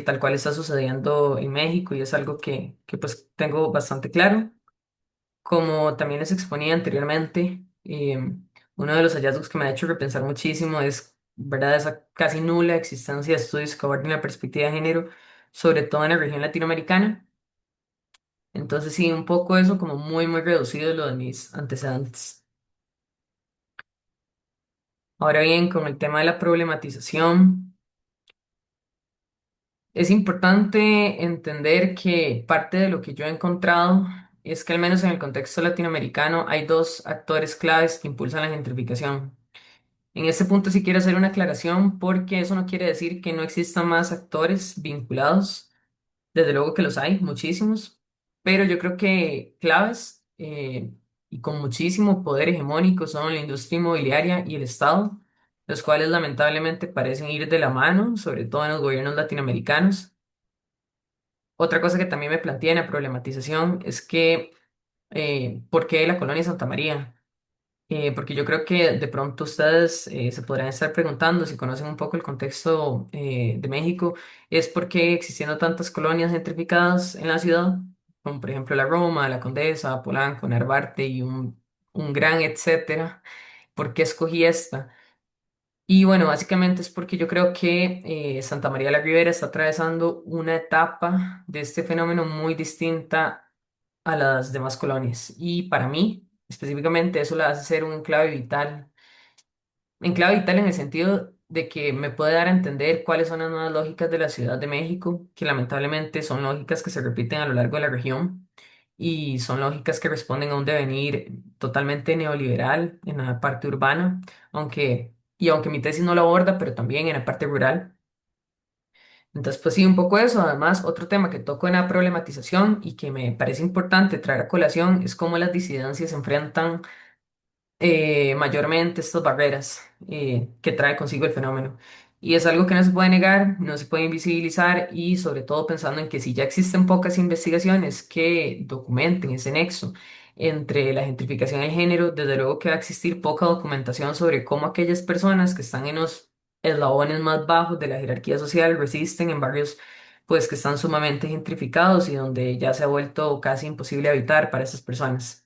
tal cual está sucediendo en México y es algo que pues tengo bastante claro. Como también les exponía anteriormente, uno de los hallazgos que me ha hecho repensar muchísimo es, ¿verdad?, esa casi nula existencia de estudios que aborden la perspectiva de género, sobre todo en la región latinoamericana. Entonces, sí, un poco eso como muy reducido lo de mis antecedentes. Ahora bien, con el tema de la problematización, es importante entender que parte de lo que yo he encontrado es que al menos en el contexto latinoamericano hay dos actores claves que impulsan la gentrificación. En este punto sí quiero hacer una aclaración porque eso no quiere decir que no existan más actores vinculados. Desde luego que los hay, muchísimos, pero yo creo que claves y con muchísimo poder hegemónico son la industria inmobiliaria y el Estado, los cuales lamentablemente parecen ir de la mano, sobre todo en los gobiernos latinoamericanos. Otra cosa que también me plantea en la problematización es que, ¿por qué la colonia Santa María? Porque yo creo que de pronto ustedes se podrán estar preguntando si conocen un poco el contexto de México, es porque existiendo tantas colonias gentrificadas en la ciudad, como por ejemplo la Roma, la Condesa, Polanco, Narvarte y un gran etcétera, ¿por qué escogí esta? Y bueno, básicamente es porque yo creo que Santa María la Ribera está atravesando una etapa de este fenómeno muy distinta a las demás colonias. Y para mí, específicamente, eso la hace ser un enclave vital. Enclave vital en el sentido de que me puede dar a entender cuáles son las nuevas lógicas de la Ciudad de México, que lamentablemente son lógicas que se repiten a lo largo de la región. y son lógicas que responden a un devenir totalmente neoliberal en la parte urbana, aunque mi tesis no lo aborda, pero también en la parte rural. Entonces, pues sí, un poco eso. Además, otro tema que toco en la problematización y que me parece importante traer a colación es cómo las disidencias se enfrentan mayormente estas barreras que trae consigo el fenómeno. Y es algo que no se puede negar, no se puede invisibilizar y sobre todo pensando en que si ya existen pocas investigaciones que documenten ese nexo entre la gentrificación y el género, desde luego que va a existir poca documentación sobre cómo aquellas personas que están en los eslabones más bajos de la jerarquía social resisten en barrios pues que están sumamente gentrificados y donde ya se ha vuelto casi imposible habitar para esas personas.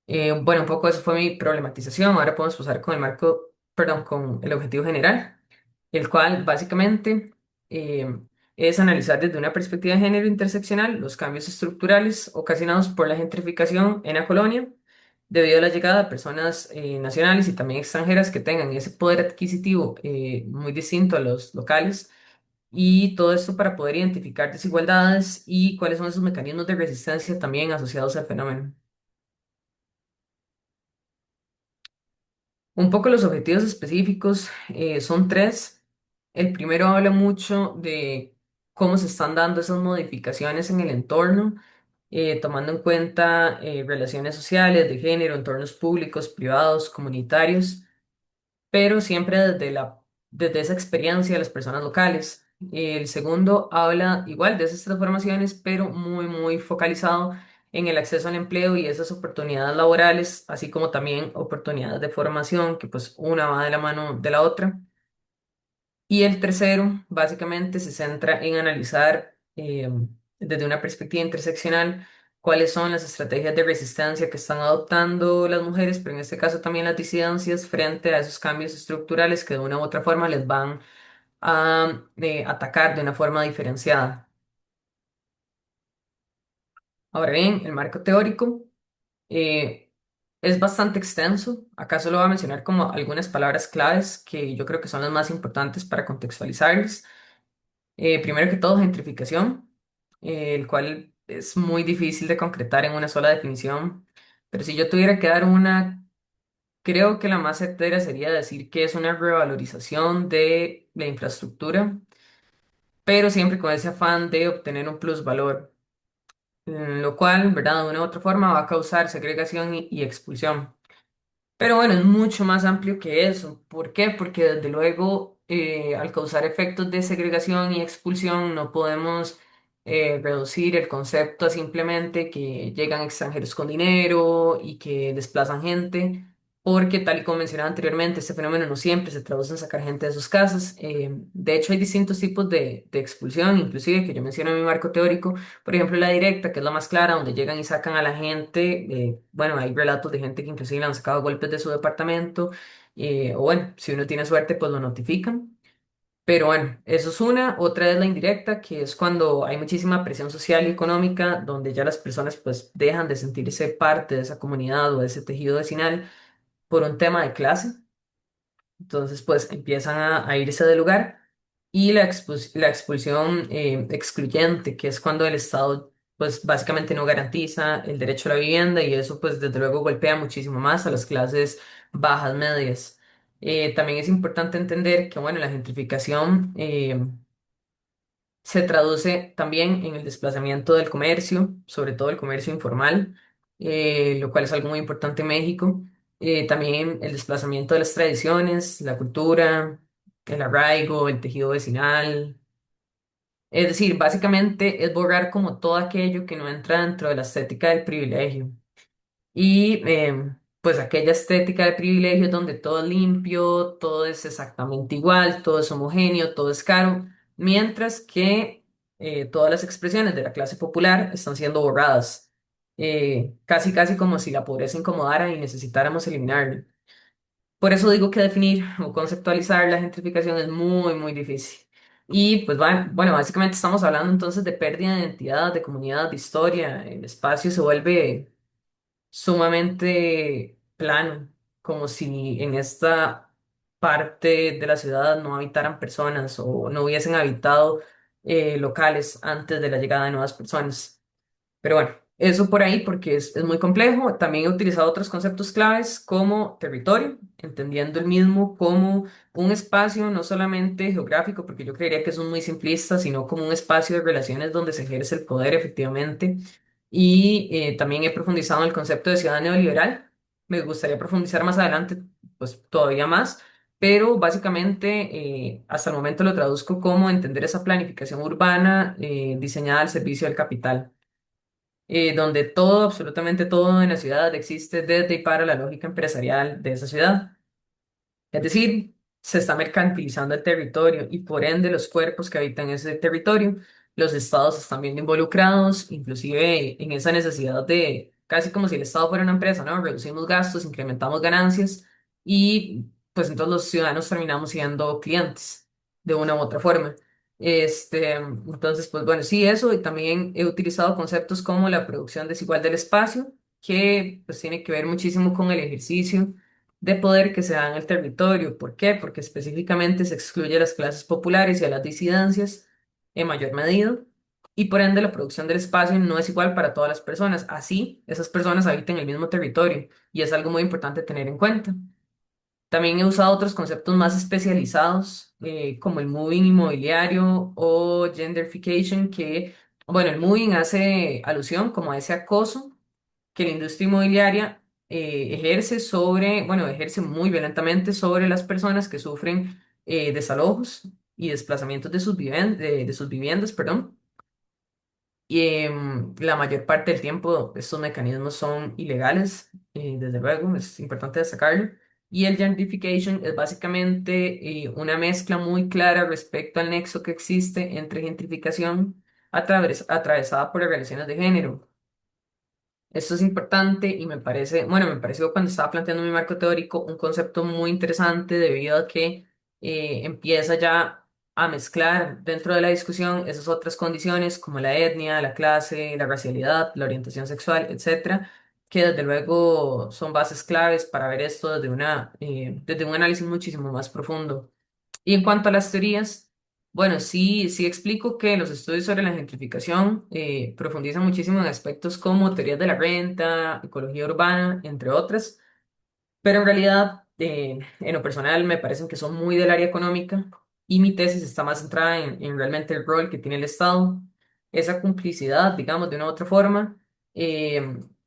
Bueno, un poco eso fue mi problematización. Ahora podemos pasar con el marco, perdón, con el objetivo general, el cual básicamente eh, es analizar desde una perspectiva de género interseccional los cambios estructurales ocasionados por la gentrificación en la colonia, debido a la llegada de personas nacionales y también extranjeras que tengan ese poder adquisitivo muy distinto a los locales. Y todo esto para poder identificar desigualdades y cuáles son esos mecanismos de resistencia también asociados al fenómeno. Un poco los objetivos específicos son tres. El primero habla mucho de cómo se están dando esas modificaciones en el entorno, tomando en cuenta relaciones sociales, de género, entornos públicos, privados, comunitarios, pero siempre desde esa experiencia de las personas locales. El segundo habla igual de esas transformaciones, pero muy, muy focalizado en el acceso al empleo y esas oportunidades laborales, así como también oportunidades de formación, que pues una va de la mano de la otra. Y el tercero, básicamente, se centra en analizar desde una perspectiva interseccional cuáles son las estrategias de resistencia que están adoptando las mujeres, pero en este caso también las disidencias, frente a esos cambios estructurales que de una u otra forma les van a atacar de una forma diferenciada. Ahora bien, el marco teórico eh, es bastante extenso. Acá solo voy a mencionar como algunas palabras claves que yo creo que son las más importantes para contextualizarles. Primero que todo, gentrificación, el cual es muy difícil de concretar en una sola definición, pero si yo tuviera que dar una, creo que la más certera sería decir que es una revalorización de la infraestructura, pero siempre con ese afán de obtener un plusvalor, lo cual, ¿verdad? De una u otra forma va a causar segregación y expulsión. Pero bueno, es mucho más amplio que eso. ¿Por qué? Porque desde luego, al causar efectos de segregación y expulsión, no podemos reducir el concepto a simplemente que llegan extranjeros con dinero y que desplazan gente, porque tal y como mencionaba anteriormente, este fenómeno no siempre se traduce en sacar gente de sus casas. De hecho, hay distintos tipos de expulsión, inclusive que yo menciono en mi marco teórico. Por ejemplo, la directa, que es la más clara, donde llegan y sacan a la gente. Bueno, hay relatos de gente que inclusive le han sacado golpes de su departamento. O bueno, si uno tiene suerte, pues lo notifican. Pero bueno, eso es una. Otra es la indirecta, que es cuando hay muchísima presión social y económica, donde ya las personas pues dejan de sentirse parte de esa comunidad o de ese tejido vecinal por un tema de clase. Entonces, pues empiezan a irse del lugar y la expulsión excluyente, que es cuando el Estado, pues básicamente no garantiza el derecho a la vivienda y eso, pues desde luego golpea muchísimo más a las clases bajas medias. También es importante entender que, bueno, la gentrificación se traduce también en el desplazamiento del comercio, sobre todo el comercio informal, lo cual es algo muy importante en México. También el desplazamiento de las tradiciones, la cultura, el arraigo, el tejido vecinal. Es decir, básicamente es borrar como todo aquello que no entra dentro de la estética del privilegio. Y pues aquella estética de privilegio donde todo es limpio, todo es exactamente igual, todo es homogéneo, todo es caro, mientras que todas las expresiones de la clase popular están siendo borradas, casi casi como si la pobreza incomodara y necesitáramos eliminarla. Por eso digo que definir o conceptualizar la gentrificación es muy, muy difícil. Y pues bueno, básicamente estamos hablando entonces de pérdida de identidad, de comunidad, de historia. El espacio se vuelve sumamente plano, como si en esta parte de la ciudad no habitaran personas o no hubiesen habitado locales antes de la llegada de nuevas personas. Pero bueno, eso por ahí porque es muy complejo. También he utilizado otros conceptos claves como territorio, entendiendo el mismo como un espacio no solamente geográfico, porque yo creería que eso es muy simplista, sino como un espacio de relaciones donde se ejerce el poder efectivamente. Y también he profundizado en el concepto de ciudad neoliberal. Me gustaría profundizar más adelante, pues todavía más, pero básicamente hasta el momento lo traduzco como entender esa planificación urbana diseñada al servicio del capital, donde todo, absolutamente todo en la ciudad existe desde y para la lógica empresarial de esa ciudad. Es decir, se está mercantilizando el territorio y por ende los cuerpos que habitan ese territorio. Los estados están viendo involucrados, inclusive en esa necesidad de, casi como si el estado fuera una empresa, ¿no? Reducimos gastos, incrementamos ganancias y pues entonces los ciudadanos terminamos siendo clientes de una u otra forma. Entonces, pues bueno, sí, eso, y también he utilizado conceptos como la producción desigual del espacio, que pues tiene que ver muchísimo con el ejercicio de poder que se da en el territorio. ¿Por qué? Porque específicamente se excluye a las clases populares y a las disidencias en mayor medida, y por ende la producción del espacio no es igual para todas las personas. Así, esas personas habitan el mismo territorio y es algo muy importante tener en cuenta. También he usado otros conceptos más especializados, como el moving inmobiliario o gentrification, que, bueno, el moving hace alusión como a ese acoso que la industria inmobiliaria ejerce sobre, bueno, ejerce muy violentamente sobre las personas que sufren desalojos y desplazamientos de de sus viviendas, perdón. Y la mayor parte del tiempo estos mecanismos son ilegales, desde luego, es importante destacarlo. Y el gentrification es básicamente una mezcla muy clara respecto al nexo que existe entre gentrificación atravesada por las relaciones de género. Esto es importante y me parece, bueno, me pareció cuando estaba planteando mi marco teórico un concepto muy interesante debido a que empieza ya a mezclar dentro de la discusión esas otras condiciones como la etnia, la clase, la racialidad, la orientación sexual, etcétera, que desde luego son bases claves para ver esto desde un análisis muchísimo más profundo. Y en cuanto a las teorías, bueno, sí explico que los estudios sobre la gentrificación profundizan muchísimo en aspectos como teorías de la renta, ecología urbana, entre otras, pero en realidad, en lo personal, me parecen que son muy del área económica y mi tesis está más centrada en realmente el rol que tiene el Estado, esa complicidad, digamos, de una u otra forma,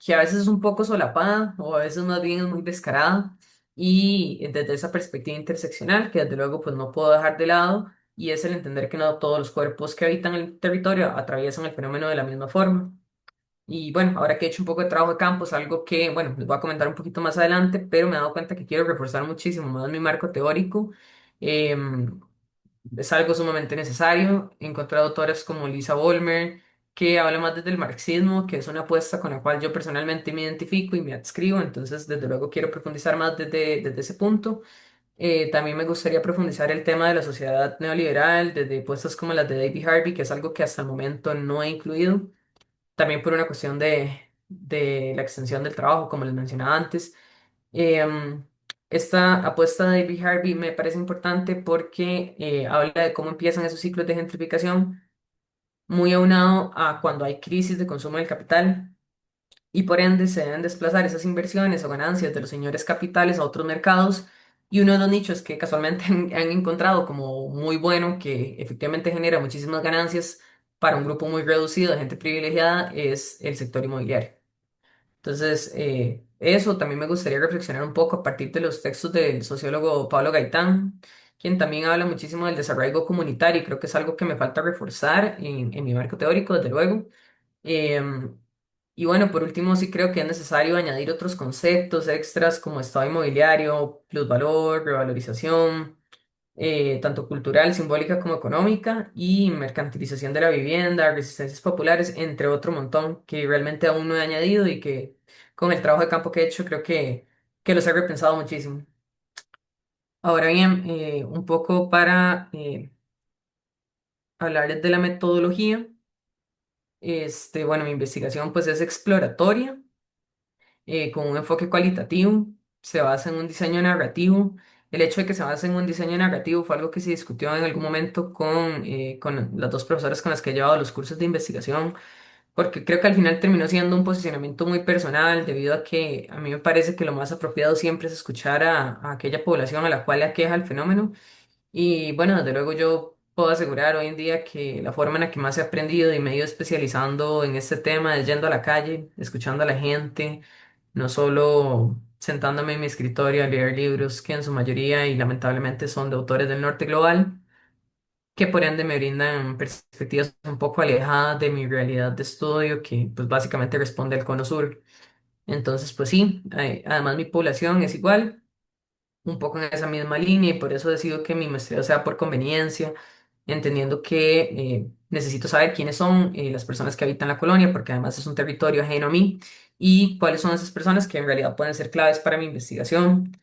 que a veces es un poco solapada o a veces más bien es muy descarada y desde esa perspectiva interseccional, que desde luego pues no puedo dejar de lado, y es el entender que no todos los cuerpos que habitan el territorio atraviesan el fenómeno de la misma forma. Y bueno, ahora que he hecho un poco de trabajo de campo, es algo que, bueno, les voy a comentar un poquito más adelante, pero me he dado cuenta que quiero reforzar muchísimo más mi marco teórico. Em, es algo sumamente necesario. He encontrado autores como Lisa Bollmer, que habla más desde el marxismo, que es una apuesta con la cual yo personalmente me identifico y me adscribo, entonces desde luego quiero profundizar más desde ese punto. También me gustaría profundizar el tema de la sociedad neoliberal, desde puestas como las de David Harvey, que es algo que hasta el momento no he incluido, también por una cuestión de la extensión del trabajo, como les mencionaba antes. Em, Esta apuesta de David Harvey me parece importante porque habla de cómo empiezan esos ciclos de gentrificación, muy aunado a cuando hay crisis de consumo del capital y por ende se deben desplazar esas inversiones o ganancias de los señores capitales a otros mercados. Y uno de los nichos que casualmente han encontrado como muy bueno, que efectivamente genera muchísimas ganancias para un grupo muy reducido de gente privilegiada, es el sector inmobiliario. Entonces, eso también me gustaría reflexionar un poco a partir de los textos del sociólogo Pablo Gaitán, quien también habla muchísimo del desarraigo comunitario y creo que es algo que me falta reforzar en mi marco teórico, desde luego. Em, y bueno, por último, sí creo que es necesario añadir otros conceptos extras como estado inmobiliario, plusvalor, revalorización, tanto cultural, simbólica como económica, y mercantilización de la vivienda, resistencias populares, entre otro montón que realmente aún no he añadido y que con el trabajo de campo que he hecho creo que los he repensado muchísimo. Ahora bien, un poco para hablarles de la metodología. Bueno, mi investigación pues es exploratoria con un enfoque cualitativo, se basa en un diseño narrativo. El hecho de que se base en un diseño narrativo fue algo que se discutió en algún momento con las dos profesoras con las que he llevado los cursos de investigación, porque creo que al final terminó siendo un posicionamiento muy personal, debido a que a mí me parece que lo más apropiado siempre es escuchar a aquella población a la cual le aqueja el fenómeno. Y bueno, desde luego yo puedo asegurar hoy en día que la forma en la que más he aprendido y me he ido especializando en este tema es yendo a la calle, escuchando a la gente, no solo sentándome en mi escritorio a leer libros que en su mayoría y lamentablemente son de autores del norte global, que por ende me brindan perspectivas un poco alejadas de mi realidad de estudio, que pues básicamente responde al cono sur. Entonces, pues sí, además mi población es igual, un poco en esa misma línea, y por eso decido que mi maestría sea por conveniencia, entendiendo que necesito saber quiénes son las personas que habitan la colonia, porque además es un territorio ajeno a mí, y cuáles son esas personas que en realidad pueden ser claves para mi investigación.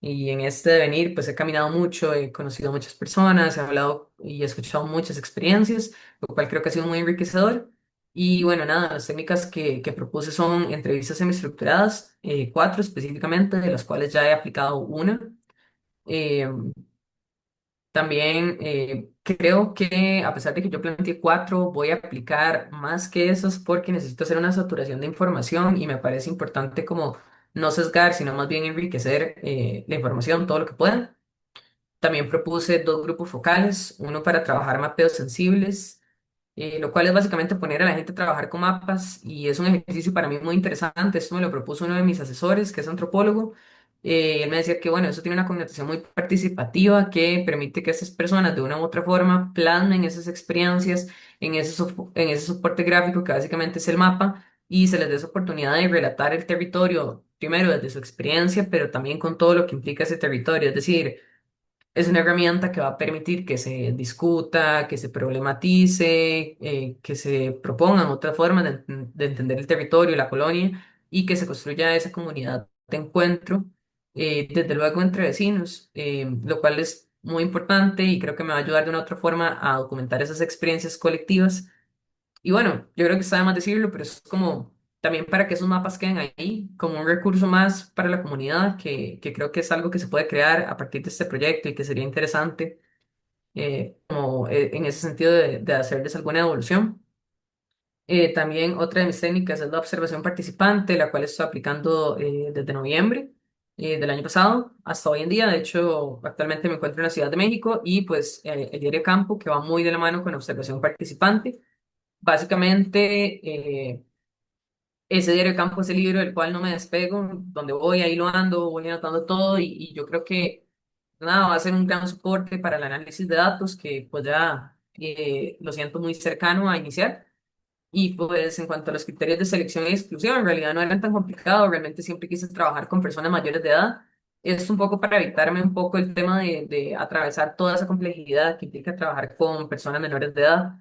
Y en este devenir, pues he caminado mucho, he conocido a muchas personas, he hablado y he escuchado muchas experiencias, lo cual creo que ha sido muy enriquecedor. Y bueno, nada, las técnicas que propuse son entrevistas semiestructuradas, cuatro específicamente, de las cuales ya he aplicado una. Eh, También creo que a pesar de que yo planteé cuatro, voy a aplicar más que esos porque necesito hacer una saturación de información y me parece importante como no sesgar, sino más bien enriquecer la información todo lo que pueda. También propuse dos grupos focales, uno para trabajar mapeos sensibles, lo cual es básicamente poner a la gente a trabajar con mapas, y es un ejercicio para mí muy interesante. Esto me lo propuso uno de mis asesores, que es antropólogo. Él me decía que, bueno, eso tiene una connotación muy participativa que permite que estas personas de una u otra forma plasmen esas experiencias en en ese soporte gráfico que básicamente es el mapa, y se les dé esa oportunidad de relatar el territorio, primero desde su experiencia, pero también con todo lo que implica ese territorio. Es decir, es una herramienta que va a permitir que se discuta, que se problematice, que se propongan otras formas de entender el territorio, la colonia, y que se construya esa comunidad de encuentro, desde luego entre vecinos, lo cual es muy importante y creo que me va a ayudar de una otra forma a documentar esas experiencias colectivas. Y bueno, yo creo que está de más decirlo, pero es como también para que esos mapas queden ahí, como un recurso más para la comunidad, que creo que es algo que se puede crear a partir de este proyecto y que sería interesante, como en ese sentido de hacerles alguna evolución. También otra de mis técnicas es la observación participante, la cual estoy aplicando desde noviembre del año pasado hasta hoy en día. De hecho, actualmente me encuentro en la Ciudad de México, y pues el diario Campo, que va muy de la mano con la observación participante. Básicamente, ese diario de campo es el libro del cual no me despego, donde voy, ahí lo ando, voy anotando todo, y yo creo que nada, va a ser un gran soporte para el análisis de datos que pues ya lo siento muy cercano a iniciar. Y pues en cuanto a los criterios de selección y exclusión, en realidad no eran tan complicados, realmente siempre quise trabajar con personas mayores de edad. Es un poco para evitarme un poco el tema de atravesar toda esa complejidad que implica trabajar con personas menores de edad.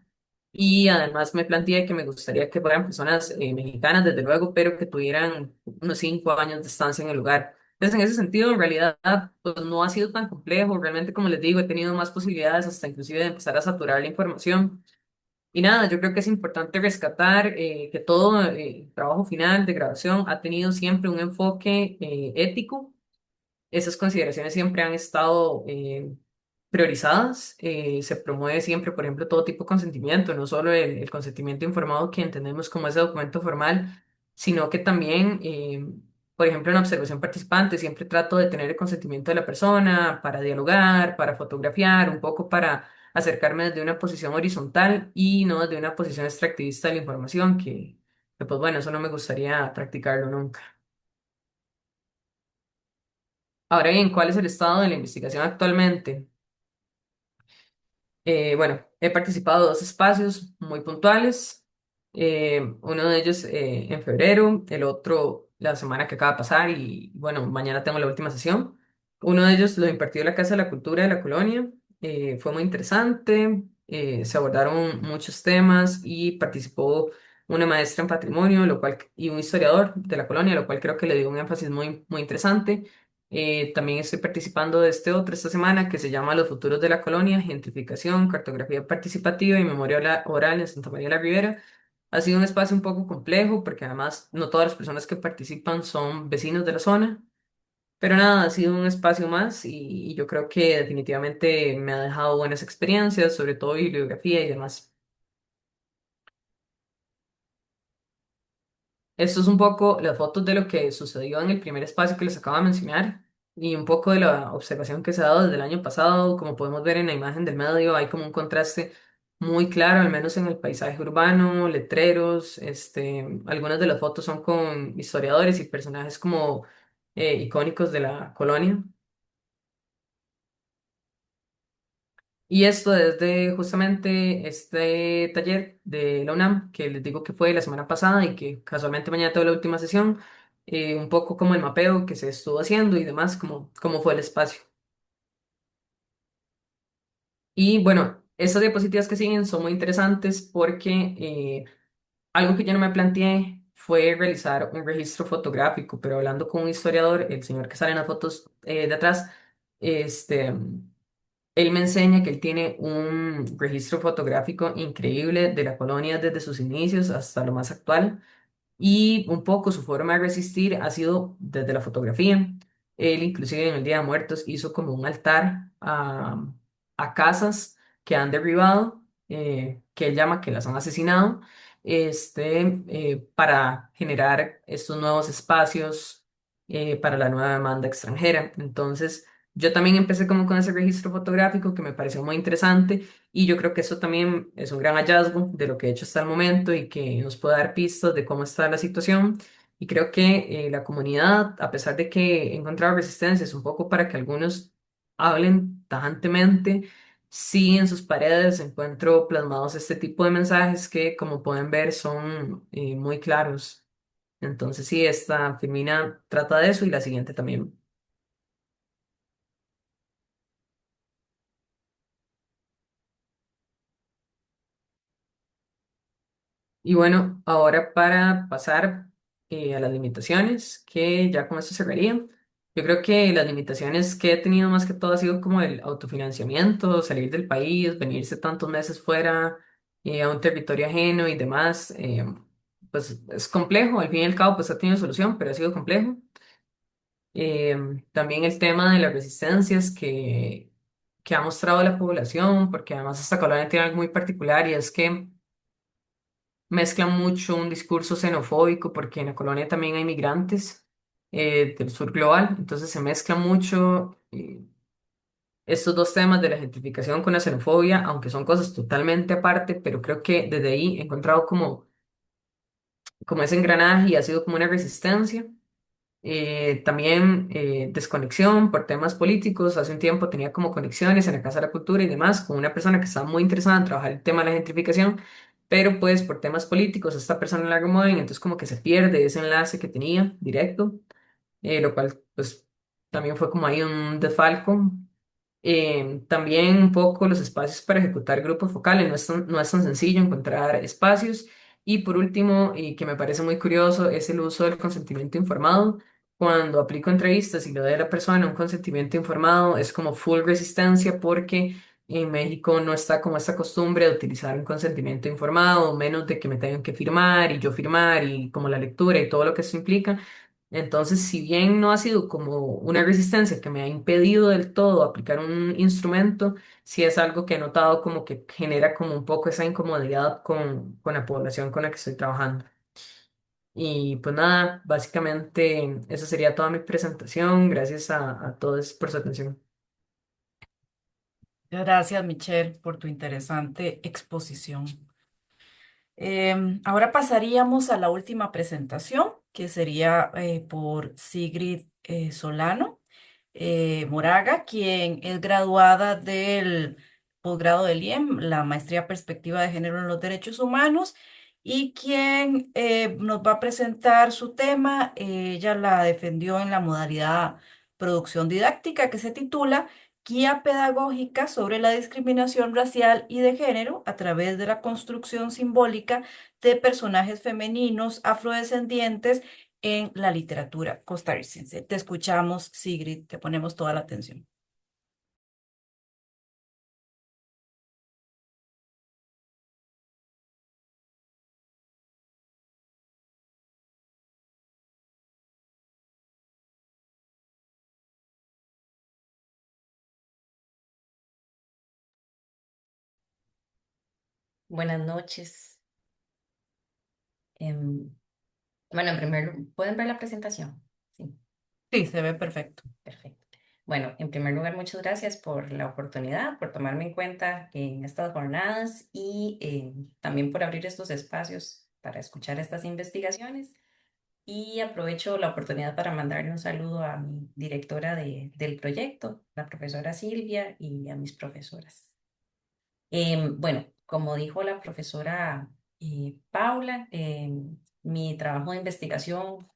Y además me planteé que me gustaría que fueran personas mexicanas, desde luego, pero que tuvieran unos 5 años de estancia en el lugar. Entonces, en ese sentido, en realidad, pues no ha sido tan complejo. Realmente, como les digo, he tenido más posibilidades hasta inclusive de empezar a saturar la información. Y nada, yo creo que es importante rescatar que todo trabajo final de grabación ha tenido siempre un enfoque ético. Esas consideraciones siempre han estado priorizadas. Se promueve siempre, por ejemplo, todo tipo de consentimiento, no solo el consentimiento informado que entendemos como ese documento formal, sino que también, por ejemplo, en la observación participante, siempre trato de tener el consentimiento de la persona para dialogar, para fotografiar, un poco para acercarme desde una posición horizontal y no desde una posición extractivista de la información, pues bueno, eso no me gustaría practicarlo nunca. Ahora bien, ¿cuál es el estado de la investigación actualmente? Bueno, he participado de dos espacios muy puntuales, uno de ellos en febrero, el otro la semana que acaba de pasar, y bueno, mañana tengo la última sesión. Uno de ellos lo impartió la Casa de la Cultura de la Colonia. Fue muy interesante, se abordaron muchos temas y participó una maestra en patrimonio, y un historiador de la colonia, lo cual creo que le dio un énfasis muy interesante. También estoy participando de este otro esta semana, que se llama Los futuros de la colonia, gentrificación, cartografía participativa y memoria oral en Santa María la Ribera. Ha sido un espacio un poco complejo porque además no todas las personas que participan son vecinos de la zona, pero nada, ha sido un espacio más, y yo creo que definitivamente me ha dejado buenas experiencias, sobre todo bibliografía y demás. Esto es un poco las fotos de lo que sucedió en el primer espacio que les acabo de mencionar y un poco de la observación que se ha dado desde el año pasado. Como podemos ver en la imagen del medio, hay como un contraste muy claro, al menos en el paisaje urbano, letreros, algunas de las fotos son con historiadores y personajes como icónicos de la colonia. Y esto desde justamente este taller de la UNAM, que les digo que fue la semana pasada y que casualmente mañana tuve la última sesión, un poco como el mapeo que se estuvo haciendo y demás, cómo fue el espacio. Y bueno, estas diapositivas que siguen son muy interesantes porque algo que yo no me planteé fue realizar un registro fotográfico, pero hablando con un historiador, el señor que sale en las fotos de atrás, este... Él me enseña que él tiene un registro fotográfico increíble de la colonia desde sus inicios hasta lo más actual. Y un poco su forma de resistir ha sido desde la fotografía. Él inclusive en el Día de Muertos hizo como un altar a casas que han derribado, que él llama que las han asesinado, para generar estos nuevos espacios para la nueva demanda extranjera. Entonces, yo también empecé como con ese registro fotográfico que me pareció muy interesante y yo creo que eso también es un gran hallazgo de lo que he hecho hasta el momento y que nos puede dar pistas de cómo está la situación. Y creo que la comunidad, a pesar de que he encontrado resistencias un poco para que algunos hablen tajantemente, sí en sus paredes encuentro plasmados este tipo de mensajes que, como pueden ver, son muy claros. Entonces, sí, esta Firmina trata de eso y la siguiente también. Y bueno, ahora para pasar a las limitaciones, que ya con esto cerraría. Yo creo que las limitaciones que he tenido más que todo ha sido como el autofinanciamiento, salir del país, venirse tantos meses fuera a un territorio ajeno y demás. Pues es complejo, al fin y al cabo pues ha tenido solución, pero ha sido complejo. También el tema de las resistencias que ha mostrado la población, porque además esta colonia tiene algo muy particular y es que mezclan mucho un discurso xenofóbico porque en la colonia también hay migrantes del sur global, entonces se mezclan mucho estos dos temas de la gentrificación con la xenofobia, aunque son cosas totalmente aparte, pero creo que desde ahí he encontrado como ese engranaje y ha sido como una resistencia. También desconexión por temas políticos. Hace un tiempo tenía como conexiones en la Casa de la Cultura y demás con una persona que estaba muy interesada en trabajar el tema de la gentrificación, pero pues por temas políticos esta persona la remueven, entonces como que se pierde ese enlace que tenía directo, lo cual pues también fue como ahí un desfalco. También un poco los espacios para ejecutar grupos focales, no es tan sencillo encontrar espacios. Y por último, y que me parece muy curioso, es el uso del consentimiento informado. Cuando aplico entrevistas y le doy a la persona un consentimiento informado, es como full resistencia porque en México no está como esta costumbre de utilizar un consentimiento informado, menos de que me tengan que firmar y yo firmar y como la lectura y todo lo que eso implica. Entonces, si bien no ha sido como una resistencia que me ha impedido del todo aplicar un instrumento, sí es algo que he notado como que genera como un poco esa incomodidad con la población con la que estoy trabajando. Y pues nada, básicamente esa sería toda mi presentación. Gracias a todos por su atención. Gracias, Michelle, por tu interesante exposición. Ahora pasaríamos a la última presentación, que sería por Sigrid Solano Moraga, quien es graduada del posgrado del IEM, la maestría Perspectiva de Género en los Derechos Humanos, y quien nos va a presentar su tema. Ella la defendió en la modalidad producción didáctica, que se titula Guía pedagógica sobre la discriminación racial y de género a través de la construcción simbólica de personajes femeninos afrodescendientes en la literatura costarricense. Te escuchamos, Sigrid, te ponemos toda la atención. Buenas noches. Em, Bueno, en primer lugar, ¿pueden ver la presentación? Sí, Sí, se ve perfecto. perfecto. Bueno, en primer lugar, muchas gracias por la oportunidad, por tomarme en cuenta en estas jornadas y también por abrir estos espacios para escuchar estas investigaciones. Y aprovecho la oportunidad para mandarle un saludo a mi directora del proyecto, la profesora Silvia, y a mis profesoras. Bueno, como dijo la profesora Paula, mi trabajo de investigación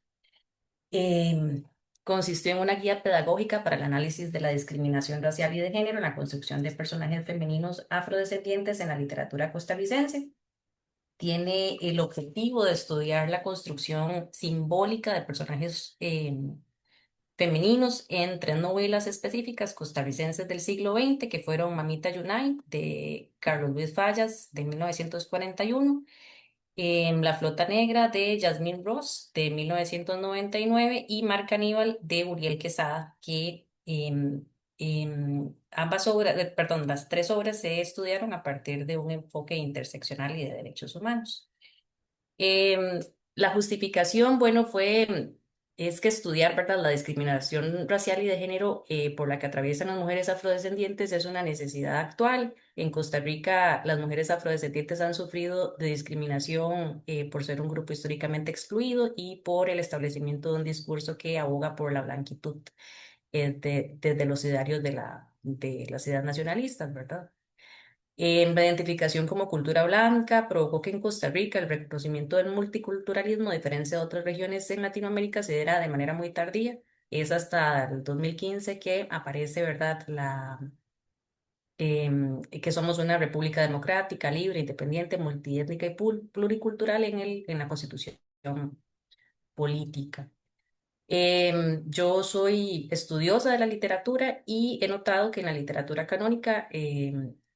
em, consistió en una guía pedagógica para el análisis de la discriminación racial y de género en la construcción de personajes femeninos afrodescendientes en la literatura costarricense. Tiene el objetivo de estudiar la construcción simbólica de personajes femeninos en tres novelas específicas costarricenses del siglo XX, que fueron Mamita Yunay, de Carlos Luis Fallas, de 1941, La Flota Negra, de Jasmine Ross, de 1999, y Mar Caníbal, de Uriel Quesada, que ambas obras, perdón, las tres obras se estudiaron a partir de un enfoque interseccional y de derechos humanos. Em, la justificación, bueno, es que estudiar, ¿verdad?, la discriminación racial y de género por la que atraviesan las mujeres afrodescendientes es una necesidad actual. En Costa Rica, las mujeres afrodescendientes han sufrido de discriminación por ser un grupo históricamente excluido y por el establecimiento de un discurso que aboga por la blanquitud desde los idearios de las ideas nacionalistas, ¿verdad? La identificación como cultura blanca provocó que en Costa Rica el reconocimiento del multiculturalismo, a diferencia de otras regiones en Latinoamérica, se diera de manera muy tardía. Es hasta el 2015 que aparece, ¿verdad?, que somos una república democrática, libre, independiente, multiétnica y pluricultural en la Constitución política. Yo soy estudiosa de la literatura y he notado que en la literatura canónica,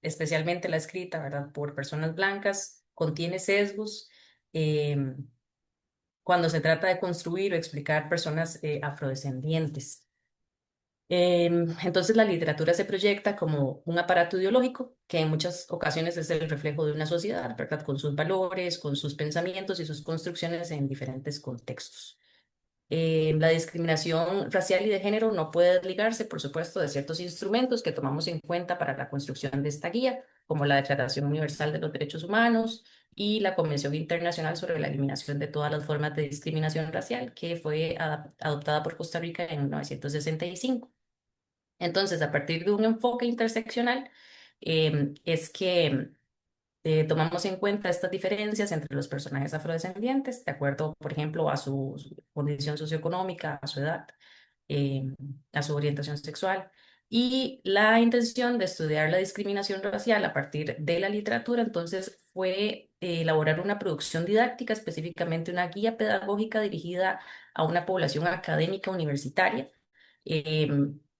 especialmente la escrita, ¿verdad?, por personas blancas, contiene sesgos em, cuando se trata de construir o explicar personas afrodescendientes. Entonces la literatura se proyecta como un aparato ideológico que en muchas ocasiones es el reflejo de una sociedad, ¿verdad?, con sus valores, con sus pensamientos y sus construcciones en diferentes contextos. La discriminación racial y de género no puede desligarse, por supuesto, de ciertos instrumentos que tomamos en cuenta para la construcción de esta guía, como la Declaración Universal de los Derechos Humanos y la Convención Internacional sobre la Eliminación de todas las formas de discriminación racial, que fue adoptada por Costa Rica en 1965. Entonces, a partir de un enfoque interseccional, es que tomamos en cuenta estas diferencias entre los personajes afrodescendientes, de acuerdo, por ejemplo, a su condición socioeconómica, a su edad, eh, a su orientación sexual. Y la intención de estudiar la discriminación racial a partir de la literatura, entonces, fue elaborar una producción didáctica, específicamente una guía pedagógica dirigida a una población académica universitaria. Eh,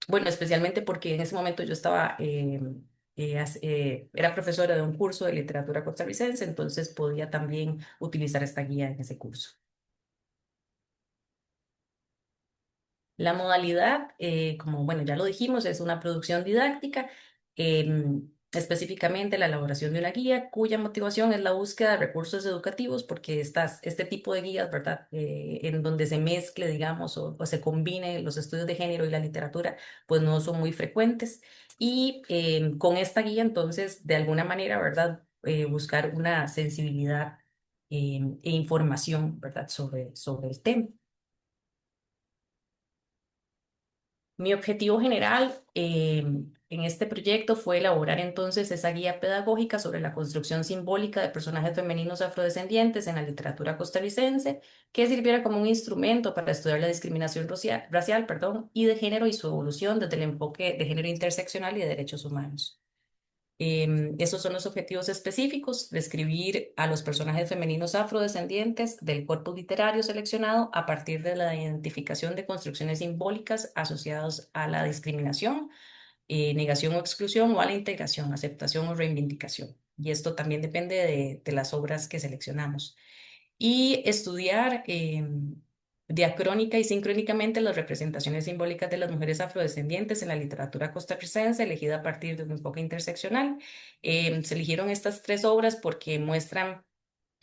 bueno, especialmente porque en ese momento yo estaba era profesora de un curso de literatura costarricense, entonces podía también utilizar esta guía en ese curso. La modalidad, como bueno, ya lo dijimos, es una producción didáctica, específicamente la elaboración de una guía cuya motivación es la búsqueda de recursos educativos, porque este tipo de guías, ¿verdad?, en donde se mezcle, digamos, o se combine los estudios de género y la literatura, pues no son muy frecuentes. Y con esta guía, entonces, de alguna manera, ¿verdad?, buscar una sensibilidad e información, ¿verdad?, sobre el tema. Mi objetivo general en este proyecto fue elaborar entonces esa guía pedagógica sobre la construcción simbólica de personajes femeninos afrodescendientes en la literatura costarricense, que sirviera como un instrumento para estudiar la discriminación racial, perdón, y de género y su evolución desde el enfoque de género interseccional y de derechos humanos. Esos son los objetivos específicos: describir a los personajes femeninos afrodescendientes del corpus literario seleccionado a partir de la identificación de construcciones simbólicas asociadas a la discriminación, negación o exclusión, o a la integración, aceptación o reivindicación. Y esto también depende de las obras que seleccionamos. Y estudiar diacrónica y sincrónicamente las representaciones simbólicas de las mujeres afrodescendientes en la literatura costarricense, elegida a partir de un enfoque interseccional. Se eligieron estas tres obras porque muestran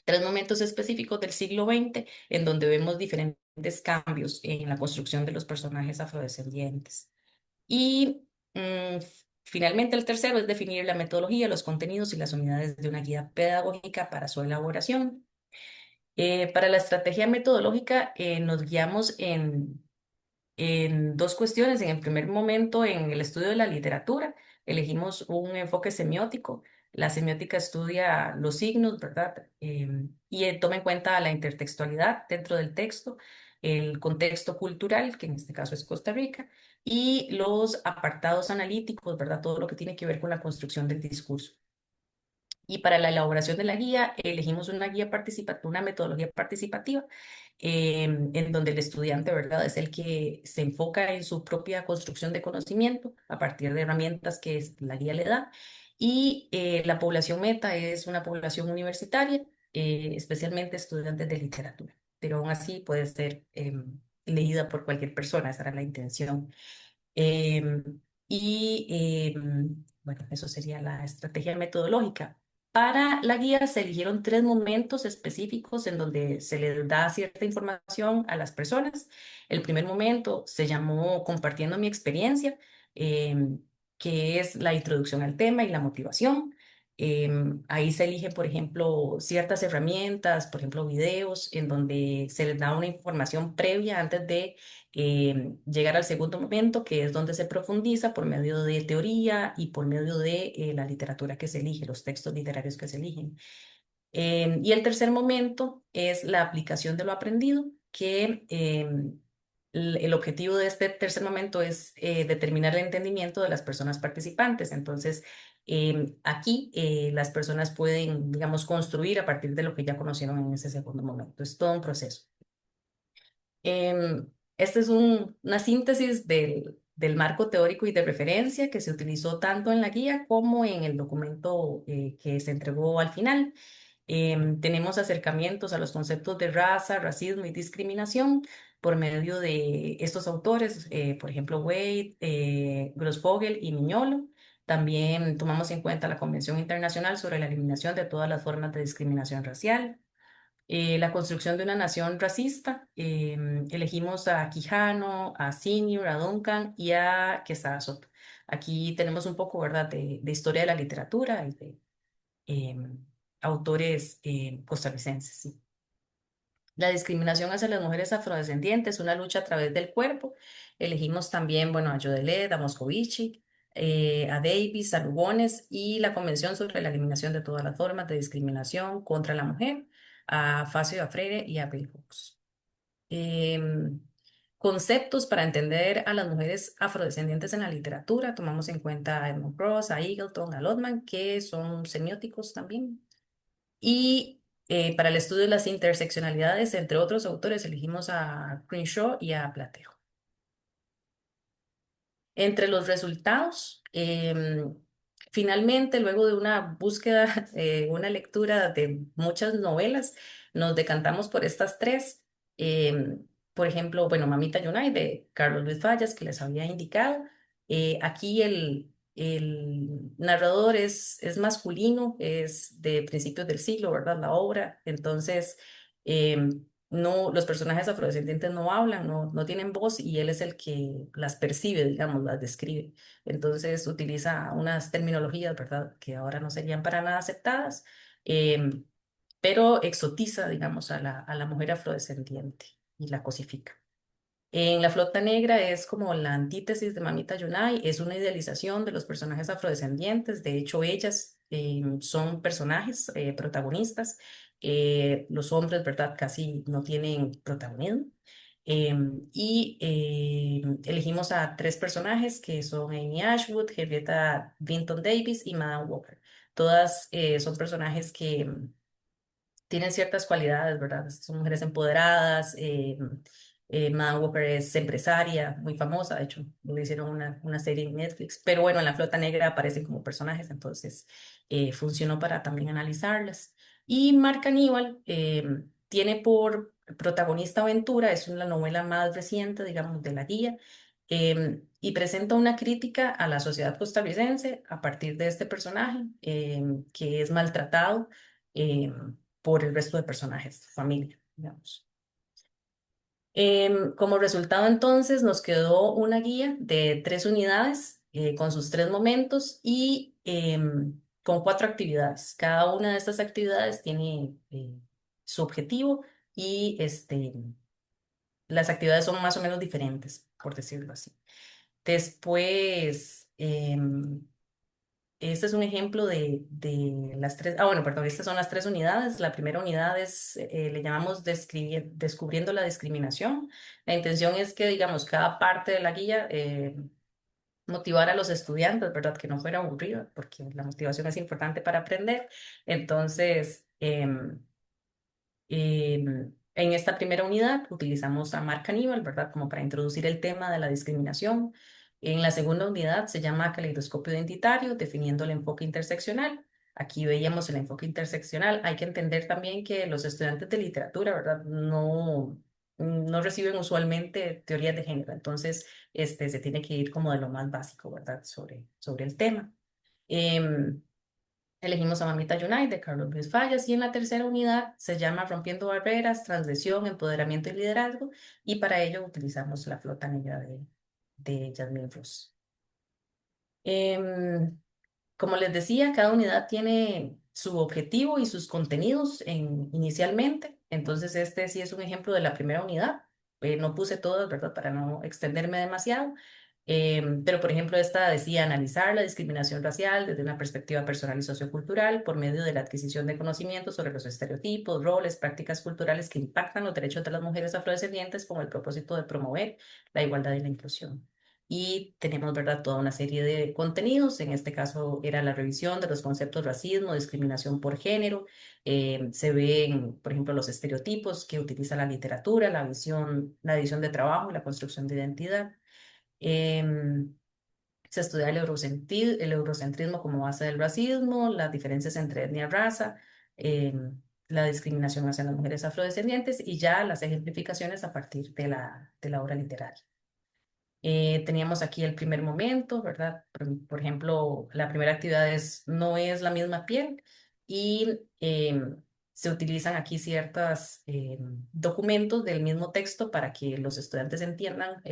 tres momentos específicos del siglo XX en donde vemos diferentes cambios en la construcción de los personajes afrodescendientes. Y finalmente el tercero es definir la metodología, los contenidos y las unidades de una guía pedagógica para su elaboración. Para la estrategia metodológica nos guiamos en dos cuestiones. En el primer momento, en el estudio de la literatura, elegimos un enfoque semiótico. La semiótica estudia los signos, ¿verdad? Y toma en cuenta la intertextualidad dentro del texto, el contexto cultural, que en este caso es Costa Rica, y los apartados analíticos, ¿verdad? Todo lo que tiene que ver con la construcción del discurso. Y para la elaboración de la guía, elegimos una guía participativa, una metodología participativa, en donde el estudiante, ¿verdad?, es el que se enfoca en su propia construcción de conocimiento a partir de herramientas que la guía le da. Y la población meta es una población universitaria, especialmente estudiantes de literatura, pero aún así puede ser leída por cualquier persona, esa era la intención. Em, bueno, eso sería la estrategia metodológica. Para la guía se eligieron tres momentos específicos en donde se les da cierta información a las personas. El primer momento se llamó Compartiendo mi experiencia, em, que es la introducción al tema y la motivación. Ahí se elige, por ejemplo, ciertas herramientas, por ejemplo, videos, en donde se les da una información previa antes de llegar al segundo momento, que es donde se profundiza por medio de teoría y por medio de la literatura que se elige, los textos literarios que se eligen. Y el tercer momento es la aplicación de lo aprendido, que el objetivo de este tercer momento es determinar el entendimiento de las personas participantes. Entonces, aquí las personas pueden, digamos, construir a partir de lo que ya conocieron en ese segundo momento. Es todo un proceso. Este es una síntesis del marco teórico y de referencia que se utilizó tanto en la guía como en el documento que se entregó al final. Tenemos acercamientos a los conceptos de raza, racismo y discriminación por medio de estos autores, por ejemplo, Wade, Grossfogel y Miñolo. También tomamos en cuenta la Convención Internacional sobre la Eliminación de todas las formas de discriminación racial, la construcción de una nación racista. Elegimos a Quijano, a Senior, a Duncan y a Quesada Soto. Aquí tenemos un poco, ¿verdad?, de historia de la literatura y de autores costarricenses. Sí. La discriminación hacia las mujeres afrodescendientes, una lucha a través del cuerpo. Elegimos también, bueno, a Yodelet, a Moscovici, a Davis, a Lugones y la Convención sobre la Eliminación de todas las formas de discriminación contra la mujer, a Facio a Freire y a Bell Hooks. Em, Conceptos para entender a las mujeres afrodescendientes en la literatura. Tomamos en cuenta a Edmund Ross, a Eagleton, a Lotman, que son semióticos también. Y para el estudio de las interseccionalidades, entre otros autores, elegimos a Crenshaw y a Platero. Entre los resultados, finalmente, luego de una búsqueda, una lectura de muchas novelas, nos decantamos por estas tres. Por ejemplo, bueno, Mamita Yunay de Carlos Luis Fallas, que les había indicado. Aquí el narrador es masculino, es de principios del siglo, ¿verdad? La obra. Entonces, no, los personajes afrodescendientes no hablan, no tienen voz y él es el que las percibe, digamos, las describe. Entonces utiliza unas terminologías, ¿verdad?, que ahora no serían para nada aceptadas, em, pero exotiza, digamos, a la mujer afrodescendiente y la cosifica. En La Flota Negra es como la antítesis de Mamita Yunay, es una idealización de los personajes afrodescendientes. De hecho, ellas son personajes protagonistas. Los hombres, ¿verdad?, casi no tienen protagonismo. Elegimos a tres personajes que son Amy Ashwood, Henrietta Vinton Davis y Madame Walker. Todas son personajes que tienen ciertas cualidades, ¿verdad? Son mujeres empoderadas. Madame Walker es empresaria, muy famosa, de hecho, le hicieron una serie en Netflix, pero bueno, en La Flota Negra aparecen como personajes, entonces funcionó para también analizarlas. Y Mark Aníbal tiene por protagonista Aventura, es la novela más reciente, digamos, de la guía, y presenta una crítica a la sociedad costarricense a partir de este personaje que es maltratado. por el resto de personajes, familia, digamos. Como resultado, entonces, nos quedó una guía de 3 unidades con sus 3 momentos y con 4 actividades. Cada una de estas actividades tiene su objetivo y las actividades son más o menos diferentes, por decirlo así. Después, este es un ejemplo de las tres, bueno, perdón, estas son las 3 unidades. La primera unidad es, le llamamos descubriendo la discriminación. La intención es que, digamos, cada parte de la guía motivar a los estudiantes, ¿verdad? Que no fuera aburrido, porque la motivación es importante para aprender. Entonces, en esta primera unidad utilizamos a Mark Aníbal, ¿verdad? Como para introducir el tema de la discriminación. En la segunda unidad se llama caleidoscopio identitario, definiendo el enfoque interseccional. Aquí veíamos el enfoque interseccional. Hay que entender también que los estudiantes de literatura, ¿verdad? No reciben usualmente teorías de género. Entonces, se tiene que ir como de lo más básico, ¿verdad? Sobre el tema. Em, Elegimos a Mamita United de Carlos Luis Fallas y en la tercera unidad se llama Rompiendo Barreras, Transgresión, Empoderamiento y Liderazgo y para ello utilizamos la flota negra de Jasmine Ross. Em, Como les decía, cada unidad tiene su objetivo y sus contenidos inicialmente. Entonces, este sí es un ejemplo de la primera unidad. No puse todas, ¿verdad? Para no extenderme demasiado. Pero, por ejemplo, esta decía analizar la discriminación racial desde una perspectiva personal y sociocultural por medio de la adquisición de conocimientos sobre los estereotipos, roles, prácticas culturales que impactan los derechos de las mujeres afrodescendientes con el propósito de promover la igualdad y la inclusión. Y tenemos, ¿verdad?, toda una serie de contenidos. En este caso era la revisión de los conceptos racismo, discriminación por género. Se ven, por ejemplo, los estereotipos que utiliza la literatura, la visión de trabajo, la construcción de identidad. Em, Se estudia el eurocentrismo como base del racismo, las diferencias entre etnia y raza, la discriminación hacia las mujeres afrodescendientes y ya las ejemplificaciones a partir de la obra literaria. Teníamos aquí el primer momento, ¿verdad? Por ejemplo, la primera actividad no es la misma piel y se utilizan aquí ciertos documentos del mismo texto para que los estudiantes entiendan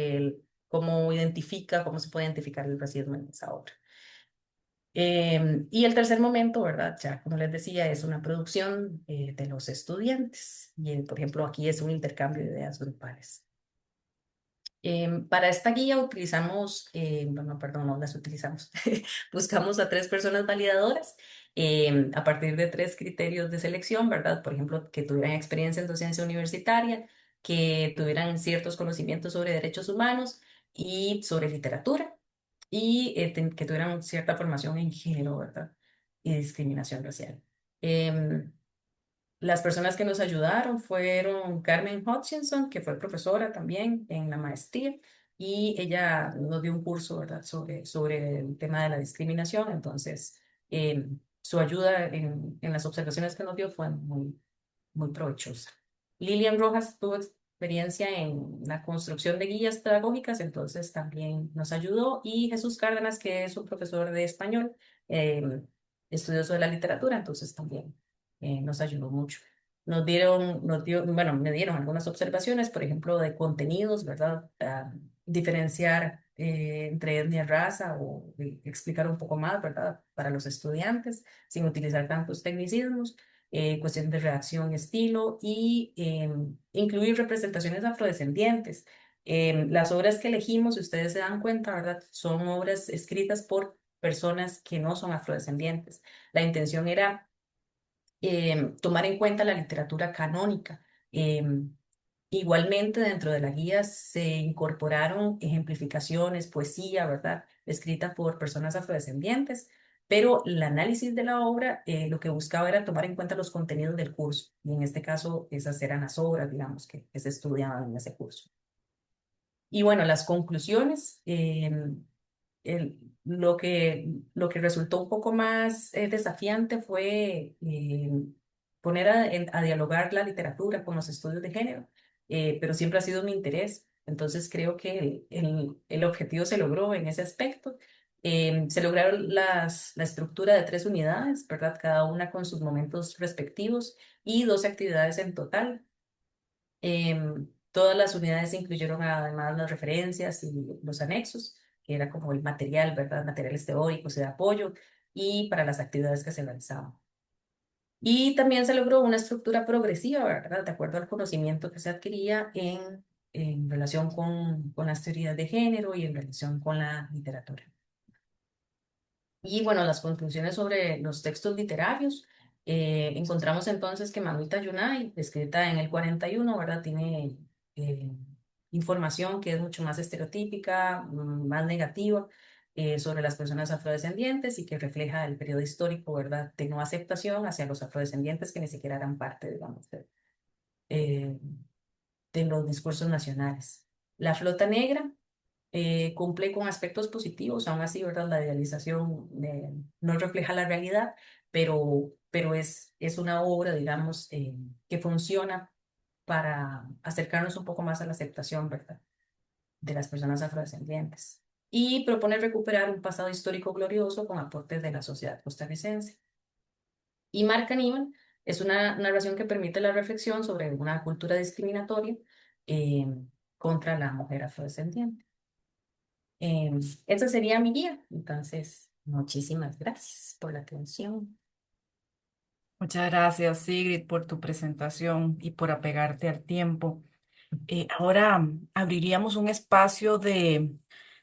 cómo se puede identificar el racismo en esa obra. Y el tercer momento, ¿verdad? Ya como les decía, es una producción de los estudiantes y, por ejemplo, aquí es un intercambio de ideas grupales. Para esta guía utilizamos, bueno, perdón, no las utilizamos, buscamos a 3 personas validadoras a partir de 3 criterios de selección, ¿verdad? Por ejemplo, que tuvieran experiencia en docencia universitaria, que tuvieran ciertos conocimientos sobre derechos humanos y sobre literatura, y que tuvieran cierta formación en género, ¿verdad? Y discriminación racial. Em, las personas que nos ayudaron fueron Carmen Hutchinson, que fue profesora también en la maestría, y ella nos dio un curso, ¿verdad?, sobre el tema de la discriminación. Entonces, su ayuda en las observaciones que nos dio fue muy provechosa. Lilian Rojas tuvo experiencia en la construcción de guías pedagógicas, entonces también nos ayudó. Y Jesús Cárdenas, que es un profesor de español, estudioso de la literatura, entonces también nos ayudó mucho. Bueno, me dieron algunas observaciones, por ejemplo, de contenidos, ¿verdad? Diferenciar entre etnia y raza o explicar un poco más, ¿verdad? Para los estudiantes, sin utilizar tantos tecnicismos, cuestión de redacción, estilo y incluir representaciones afrodescendientes. Las obras que elegimos, si ustedes se dan cuenta, ¿verdad? Son obras escritas por personas que no son afrodescendientes. La intención era tomar en cuenta la literatura canónica. Igualmente, dentro de la guía se incorporaron ejemplificaciones, poesía, ¿verdad?, escrita por personas afrodescendientes, pero el análisis de la obra lo que buscaba era tomar en cuenta los contenidos del curso, y en este caso esas eran las obras, digamos, que se estudiaban en ese curso. Y bueno, las conclusiones. Lo que resultó un poco más desafiante fue poner a dialogar la literatura con los estudios de género, pero siempre ha sido mi interés. Entonces creo que el objetivo se logró en ese aspecto. Se lograron la estructura de 3 unidades, ¿verdad? Cada una con sus momentos respectivos y 12 actividades en total. Todas las unidades incluyeron además las referencias y los anexos, que era como el material, ¿verdad? Materiales teóricos y de apoyo, y para las actividades que se realizaban. Y también se logró una estructura progresiva, ¿verdad? De acuerdo al conocimiento que se adquiría en relación con las teorías de género y en relación con la literatura. Y bueno, las conclusiones sobre los textos literarios. Encontramos entonces que Mamita Yunay, escrita en el 41, ¿verdad? Tiene eh, información que es mucho más estereotípica, más negativa sobre las personas afrodescendientes y que refleja el periodo histórico, ¿verdad? De no aceptación hacia los afrodescendientes que ni siquiera eran parte, digamos, eh, de los discursos nacionales. La Flota Negra cumple con aspectos positivos, aún así, ¿verdad? La idealización no refleja la realidad, pero es una obra, digamos, que funciona para acercarnos un poco más a la aceptación, ¿verdad? De las personas afrodescendientes. Y propone recuperar un pasado histórico glorioso con aportes de la sociedad costarricense. Y Marca Aníbal es una narración que permite la reflexión sobre una cultura discriminatoria eh, contra la mujer afrodescendiente. Esa sería mi guía. Entonces, muchísimas gracias por la atención. Muchas gracias, Sigrid, por tu presentación y por apegarte al tiempo. Ahora abriríamos un espacio de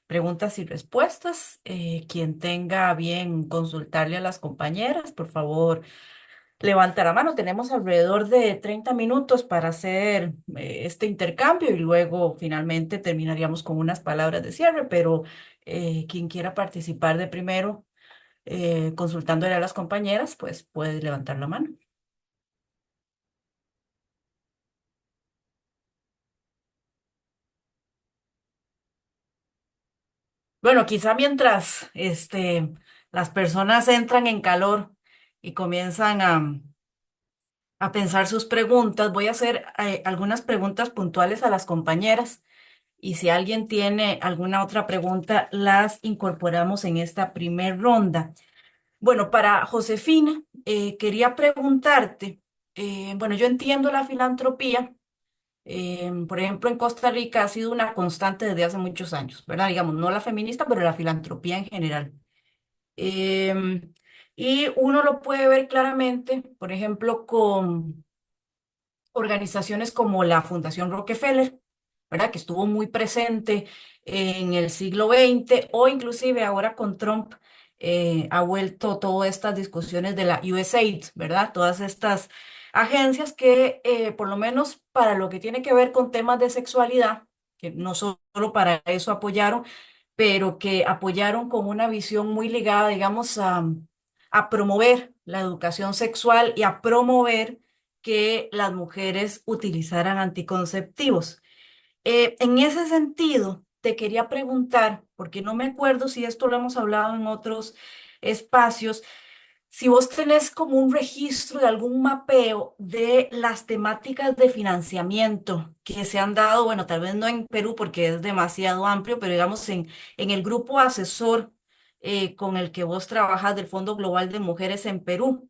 preguntas y respuestas. Quien tenga a bien consultarle a las compañeras, por favor, levanta la mano. Tenemos alrededor de 30 minutos para hacer este intercambio y luego finalmente terminaríamos con unas palabras de cierre, pero quien quiera participar de primero, consultándole a las compañeras, pues puede levantar la mano. Bueno, quizá mientras las personas entran en calor y comienzan a pensar sus preguntas, voy a hacer algunas preguntas puntuales a las compañeras y si alguien tiene alguna otra pregunta, las incorporamos en esta primer ronda. Bueno, para Josefina, quería preguntarte, bueno, yo entiendo la filantropía. Por ejemplo, en Costa Rica ha sido una constante desde hace muchos años, ¿verdad? Digamos, no la feminista, pero la filantropía en general. Em, y uno lo puede ver claramente, por ejemplo, con organizaciones como la Fundación Rockefeller, ¿verdad? Que estuvo muy presente en el siglo XX o inclusive ahora con Trump ha vuelto todas estas discusiones de la USAID, ¿verdad? Todas estas agencias que por lo menos para lo que tiene que ver con temas de sexualidad, que no solo para eso apoyaron, pero que apoyaron con una visión muy ligada, digamos, a promover la educación sexual y a promover que las mujeres utilizaran anticonceptivos. En ese sentido, te quería preguntar, porque no me acuerdo si esto lo hemos hablado en otros espacios, si vos tenés como un registro de algún mapeo de las temáticas de financiamiento que se han dado, bueno, tal vez no en Perú porque es demasiado amplio, pero digamos en el grupo asesor con el que vos trabajas del Fondo Global de Mujeres en Perú.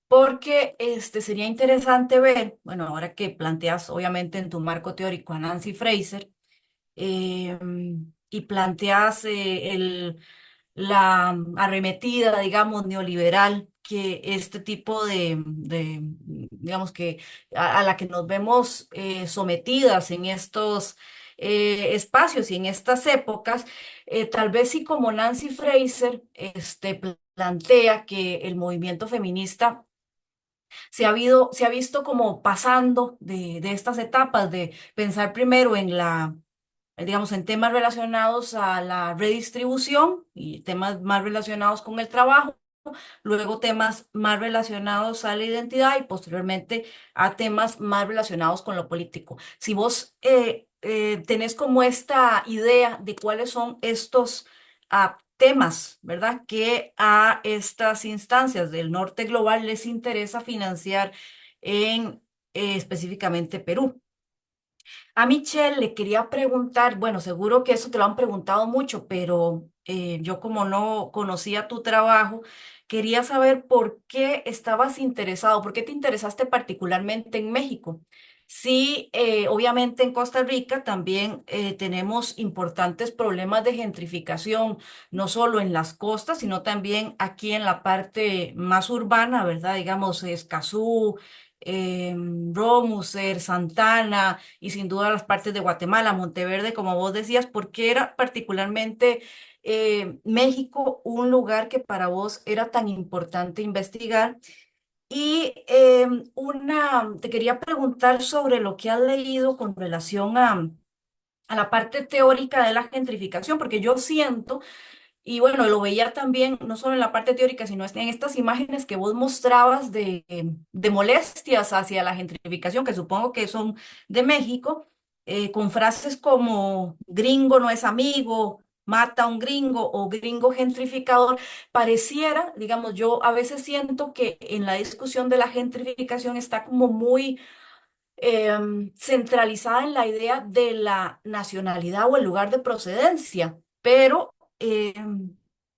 Porque sería interesante ver, bueno, ahora que planteas obviamente en tu marco teórico a Nancy Fraser y planteas la arremetida, digamos, neoliberal que este tipo digamos que a la que nos vemos sometidas en estos espacios y en estas épocas, tal vez sí como Nancy Fraser plantea que el movimiento feminista se ha visto como pasando de estas etapas de pensar primero en digamos, en temas relacionados a la redistribución y temas más relacionados con el trabajo, luego temas más relacionados a la identidad y posteriormente a temas más relacionados con lo político. Si vos tenés como esta idea de cuáles son estos temas, ¿verdad? Que a estas instancias del norte global les interesa financiar en específicamente Perú. A Michelle le quería preguntar, bueno, seguro que eso te lo han preguntado mucho, pero yo como no conocía tu trabajo, quería saber por qué estabas interesado, por qué te interesaste particularmente en México. Sí, obviamente en Costa Rica también tenemos importantes problemas de gentrificación, no solo en las costas, sino también aquí en la parte más urbana, ¿verdad? Digamos, Escazú, Romuser, Santana y sin duda las partes de Guatemala, Monteverde, como vos decías, porque era particularmente México un lugar que para vos era tan importante investigar. Y te quería preguntar sobre lo que has leído con relación a la parte teórica de la gentrificación, porque yo siento y bueno, lo veía también, no solo en la parte teórica, sino en estas imágenes que vos mostrabas de molestias hacia la gentrificación, que supongo que son de México, con frases como gringo no es amigo, mata a un gringo o gringo gentrificador. Pareciera, digamos, yo a veces siento que en la discusión de la gentrificación está como muy centralizada en la idea de la nacionalidad o el lugar de procedencia, pero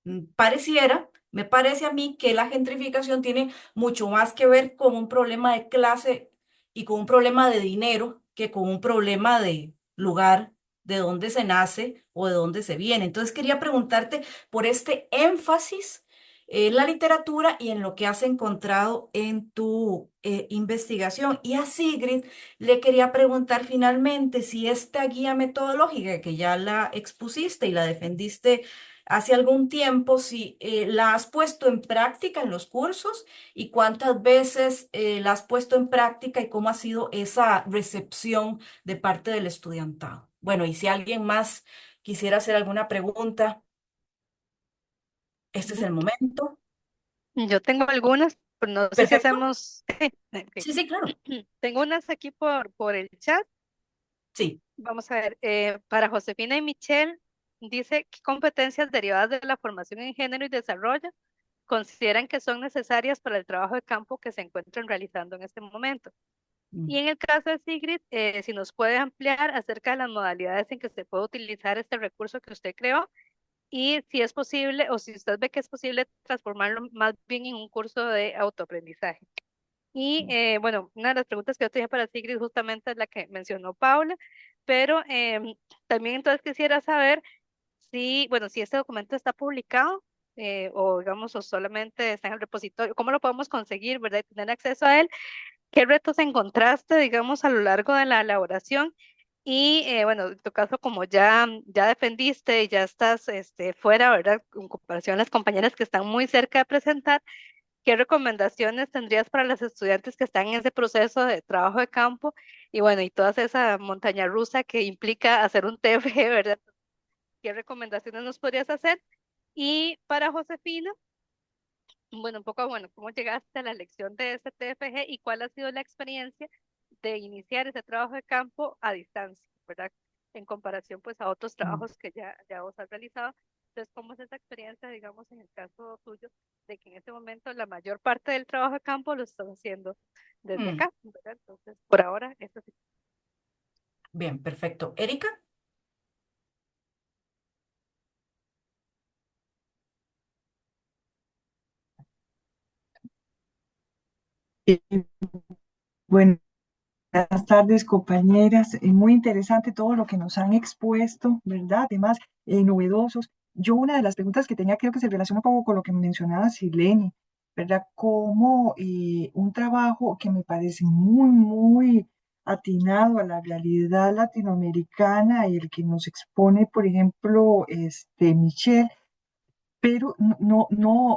me parece a mí que la gentrificación tiene mucho más que ver con un problema de clase y con un problema de dinero que con un problema de lugar, de dónde se nace o de dónde se viene. Entonces quería preguntarte por este énfasis en la literatura y en lo que has encontrado en tu investigación. Y a Sigrid le quería preguntar finalmente si esta guía metodológica que ya la expusiste y la defendiste hace algún tiempo, si la has puesto en práctica en los cursos y cuántas veces la has puesto en práctica y cómo ha sido esa recepción de parte del estudiantado. Bueno, y si alguien más quisiera hacer alguna pregunta, este es el momento. Yo tengo algunas, pero no sé si Perfecto. hacemos. Ok. Sí, sí, claro. Tengo unas aquí por el chat. Sí. Vamos a ver, para Josefina y Michelle, dice qué competencias derivadas de la formación en género y desarrollo consideran que son necesarias para el trabajo de campo que se encuentran realizando en este momento. Mm. Y en el caso de Sigrid, si nos puede ampliar acerca de las modalidades en que se puede utilizar este recurso que usted creó y si es posible o si usted ve que es posible transformarlo más bien en un curso de autoaprendizaje. Y bueno, una de las preguntas que yo tenía para Sigrid justamente es la que mencionó Paula, pero también entonces quisiera saber si, bueno, si este documento está publicado o digamos, o solamente está en el repositorio, ¿cómo lo podemos conseguir, verdad? Y tener acceso a él. ¿Qué retos encontraste, digamos, a lo largo de la elaboración? Y bueno, en tu caso, como ya defendiste y ya estás fuera, ¿verdad? En comparación a las compañeras que están muy cerca de presentar, ¿qué recomendaciones tendrías para las estudiantes que están en ese proceso de trabajo de campo? Y bueno, y toda esa montaña rusa que implica hacer un TFG, ¿verdad? ¿Qué recomendaciones nos podrías hacer? Y para Josefina, bueno, un poco, bueno, ¿cómo llegaste a la elección de este TFG y cuál ha sido la experiencia de iniciar ese trabajo de campo a distancia, ¿verdad? En comparación pues a otros Mm. trabajos que ya vos has realizado. Entonces, ¿cómo es esa experiencia, digamos, en el caso tuyo, de que en este momento la mayor parte del trabajo de campo lo estás haciendo desde Mm. acá, ¿verdad? Entonces, por ahora, eso sí. Bien, perfecto. Erika. Eh, Buenas tardes, compañeras. Muy interesante todo lo que nos han expuesto, ¿verdad? Además, novedosos. Yo una de las preguntas que tenía creo que se relaciona un poco con lo que mencionaba Sileni, ¿verdad? Como un trabajo que me parece muy atinado a la realidad latinoamericana y el que nos expone, por ejemplo, Michelle, pero no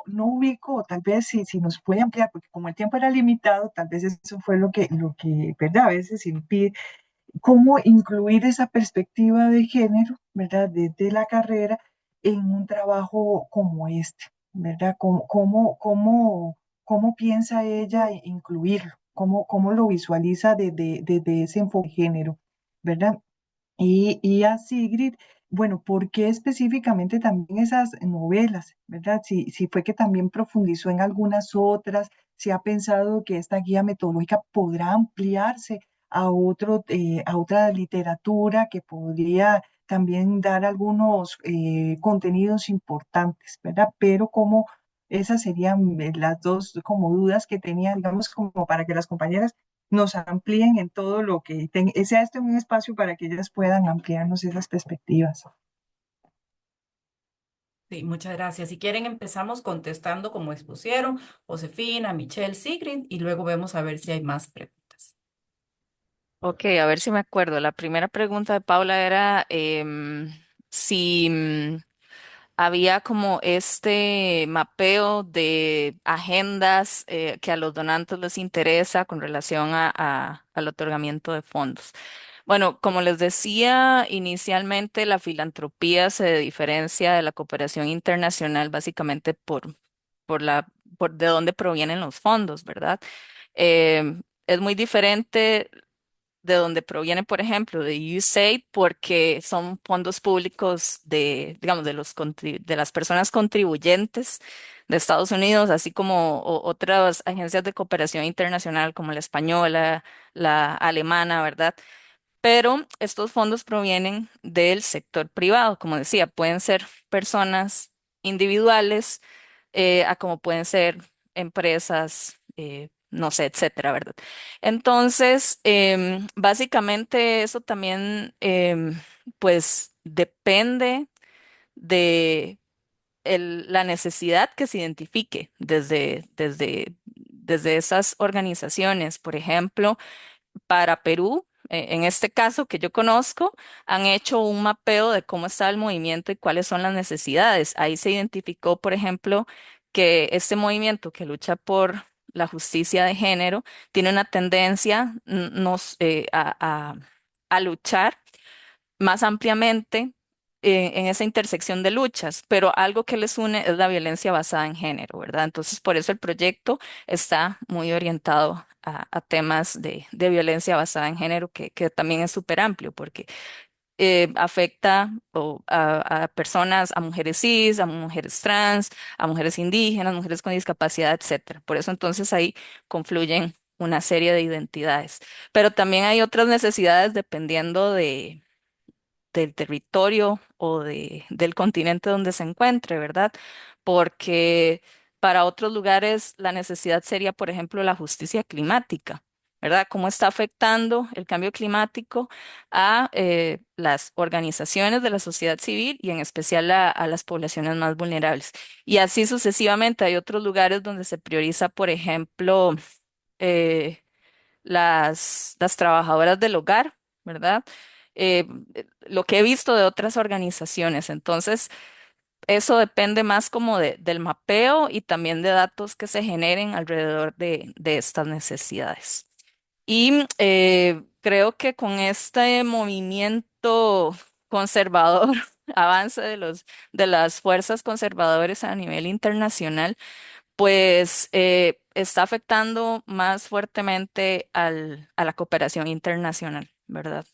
ubico, tal vez si nos puede ampliar, porque como el tiempo era limitado, tal vez eso fue lo que, ¿verdad? A veces impide cómo incluir esa perspectiva de género, ¿verdad? Desde la carrera en un trabajo como este, ¿verdad? ¿Cómo piensa ella incluirlo? ¿Cómo lo visualiza desde ese enfoque de género, ¿verdad? Y a Sigrid, bueno, ¿por qué específicamente también esas novelas, verdad? Si fue que también profundizó en algunas otras, si ha pensado que esta guía metodológica podrá ampliarse a otra literatura que podría también dar algunos contenidos importantes, ¿verdad? Pero como esas serían las dos como dudas que tenía, digamos, como para que las compañeras nos amplíen en todo lo que sea este un espacio para que ellas puedan ampliarnos esas perspectivas. Sí, muchas gracias. Si quieren, empezamos contestando como expusieron Josefina, Michelle, Sigrid, y luego vemos a ver si hay más preguntas. Ok, a ver si me acuerdo. La primera pregunta de Paula era si había como este mapeo de agendas que a los donantes les interesa con relación al otorgamiento de fondos. Bueno, como les decía inicialmente, la filantropía se diferencia de la cooperación internacional básicamente por por de dónde provienen los fondos, ¿verdad? Es muy diferente de donde proviene, por ejemplo, de USAID, porque son fondos públicos de, digamos, de las personas contribuyentes de Estados Unidos, así como otras agencias de cooperación internacional como la española, la alemana, ¿verdad? Pero estos fondos provienen del sector privado, como decía, pueden ser personas individuales, a como pueden ser empresas, no sé, etcétera, ¿verdad? Entonces, básicamente eso también, pues, depende de la necesidad que se identifique desde esas organizaciones. Por ejemplo, para Perú, en este caso que yo conozco, han hecho un mapeo de cómo está el movimiento y cuáles son las necesidades. Ahí se identificó, por ejemplo, que este movimiento que lucha por la justicia de género tiene una tendencia a luchar más ampliamente en esa intersección de luchas, pero algo que les une es la violencia basada en género, ¿verdad? Entonces, por eso el proyecto está muy orientado a temas de violencia basada en género, que también es súper amplio, porque afecta a personas, a mujeres cis, a mujeres trans, a mujeres indígenas, mujeres con discapacidad, etcétera. Por eso entonces ahí confluyen una serie de identidades. Pero también hay otras necesidades dependiendo del territorio o del continente donde se encuentre, ¿verdad? Porque para otros lugares la necesidad sería, por ejemplo, la justicia climática, ¿verdad? ¿Cómo está afectando el cambio climático a las organizaciones de la sociedad civil y en especial a las poblaciones más vulnerables? Y así sucesivamente hay otros lugares donde se prioriza, por ejemplo, eh, las trabajadoras del hogar, ¿verdad? Eh, lo que he visto de otras organizaciones. Entonces, eso depende más como del mapeo y también de datos que se generen alrededor de estas necesidades. Y creo que con este movimiento conservador, avance de las fuerzas conservadoras a nivel internacional, pues está afectando más fuertemente a la cooperación internacional, ¿verdad?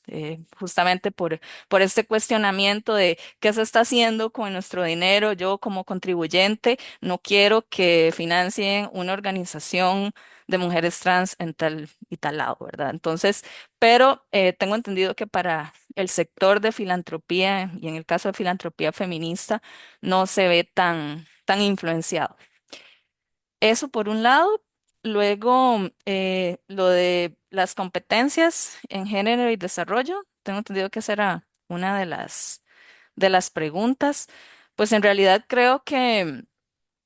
Justamente por este cuestionamiento de qué se está haciendo con nuestro dinero. Yo como contribuyente no quiero que financien una organización de mujeres trans en tal y tal lado, ¿verdad? Entonces, pero tengo entendido que para el sector de filantropía y en el caso de filantropía feminista no se ve tan influenciado. Eso por un lado. Luego, lo de las competencias en género y desarrollo, tengo entendido que esa era una de las preguntas. Pues en realidad creo que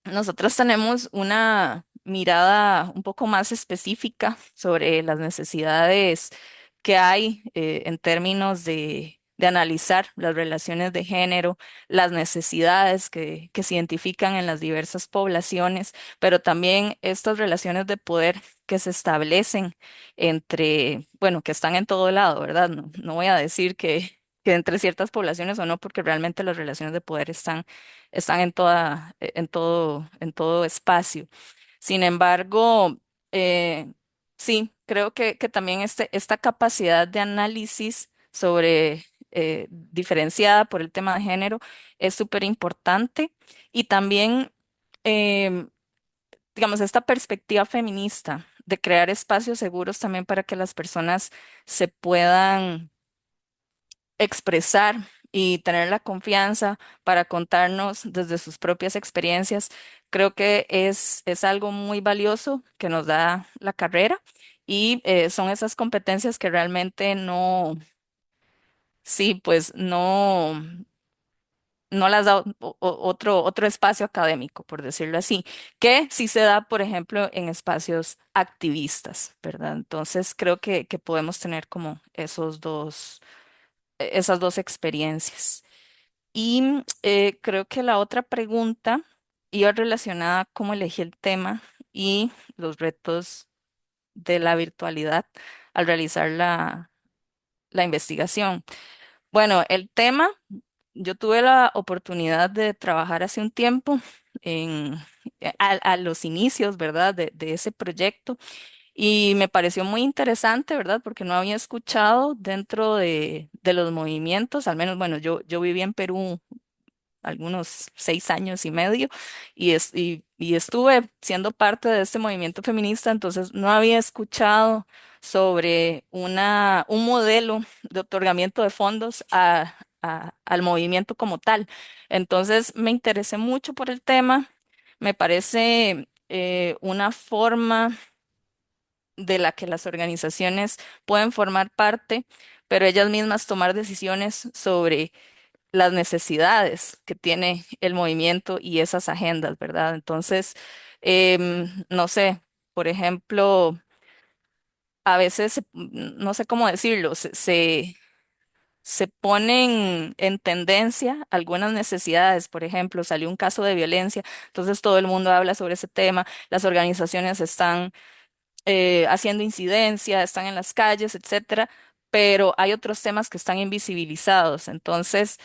nosotros tenemos una mirada un poco más específica sobre las necesidades que hay en términos de analizar las relaciones de género, las necesidades que se identifican en las diversas poblaciones, pero también estas relaciones de poder que se establecen entre, bueno, que están en todo lado, ¿verdad? No voy a decir que entre ciertas poblaciones o no, porque realmente las relaciones de poder están en todo espacio. Sin embargo, sí, creo que también esta capacidad de análisis sobre diferenciada por el tema de género es súper importante y también, em, digamos, esta perspectiva feminista de crear espacios seguros también para que las personas se puedan expresar y tener la confianza para contarnos desde sus propias experiencias. Creo que es algo muy valioso que nos da la carrera y son esas competencias que realmente no, sí, pues no las da otro espacio académico, por decirlo así, que sí se da, por ejemplo, en espacios activistas, ¿verdad? Entonces creo que podemos tener como esas dos experiencias. Y creo que la otra pregunta iba relacionada a cómo elegí el tema y los retos de la virtualidad al realizar la investigación. Bueno, el tema, yo tuve la oportunidad de trabajar hace un tiempo en, a los inicios, ¿verdad?, de ese proyecto y me pareció muy interesante, ¿verdad?, porque no había escuchado dentro de los movimientos, al menos, bueno, yo viví en Perú algunos 6 años y medio y estuve siendo parte de este movimiento feminista, entonces no había escuchado sobre un modelo de otorgamiento de fondos al movimiento como tal. Entonces me interesé mucho por el tema, me parece una forma de la que las organizaciones pueden formar parte, pero ellas mismas tomar decisiones sobre las necesidades que tiene el movimiento y esas agendas, ¿verdad? Entonces, no sé, por ejemplo, a veces, no sé cómo decirlo, se ponen en tendencia algunas necesidades. Por ejemplo, salió un caso de violencia, entonces todo el mundo habla sobre ese tema, las organizaciones están haciendo incidencia, están en las calles, etcétera, pero hay otros temas que están invisibilizados. Entonces,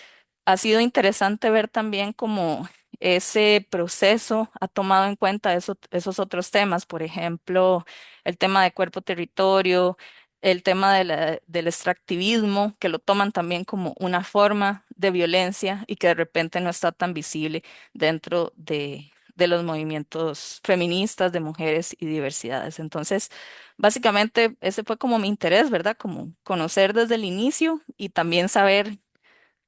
ha sido interesante ver también cómo ese proceso ha tomado en cuenta esos otros temas, por ejemplo, el tema de cuerpo-territorio, el tema del extractivismo, que lo toman también como una forma de violencia y que de repente no está tan visible dentro de los movimientos feministas de mujeres y diversidades. Entonces, básicamente ese fue como mi interés, ¿verdad? Como conocer desde el inicio y también saber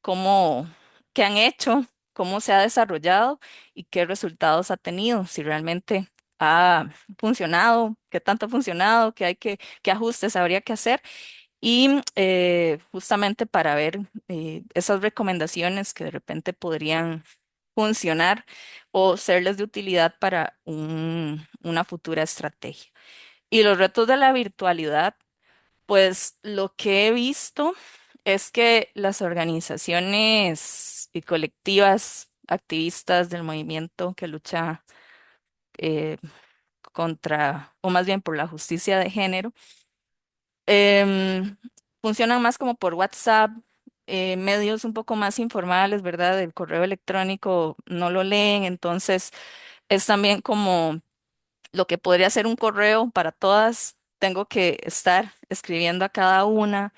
cómo, qué han hecho, cómo se ha desarrollado y qué resultados ha tenido, si realmente ha funcionado, qué tanto ha funcionado, qué ajustes habría que hacer y justamente para ver esas recomendaciones que de repente podrían funcionar o serles de utilidad para una futura estrategia. Y los retos de la virtualidad. Pues lo que he visto es que las organizaciones y colectivas activistas del movimiento que lucha eh, contra, o más bien por la justicia de género, em, funcionan más como por WhatsApp, medios un poco más informales, ¿verdad? El correo electrónico no lo leen, entonces es también como lo que podría ser un correo para todas. Tengo que estar escribiendo a cada una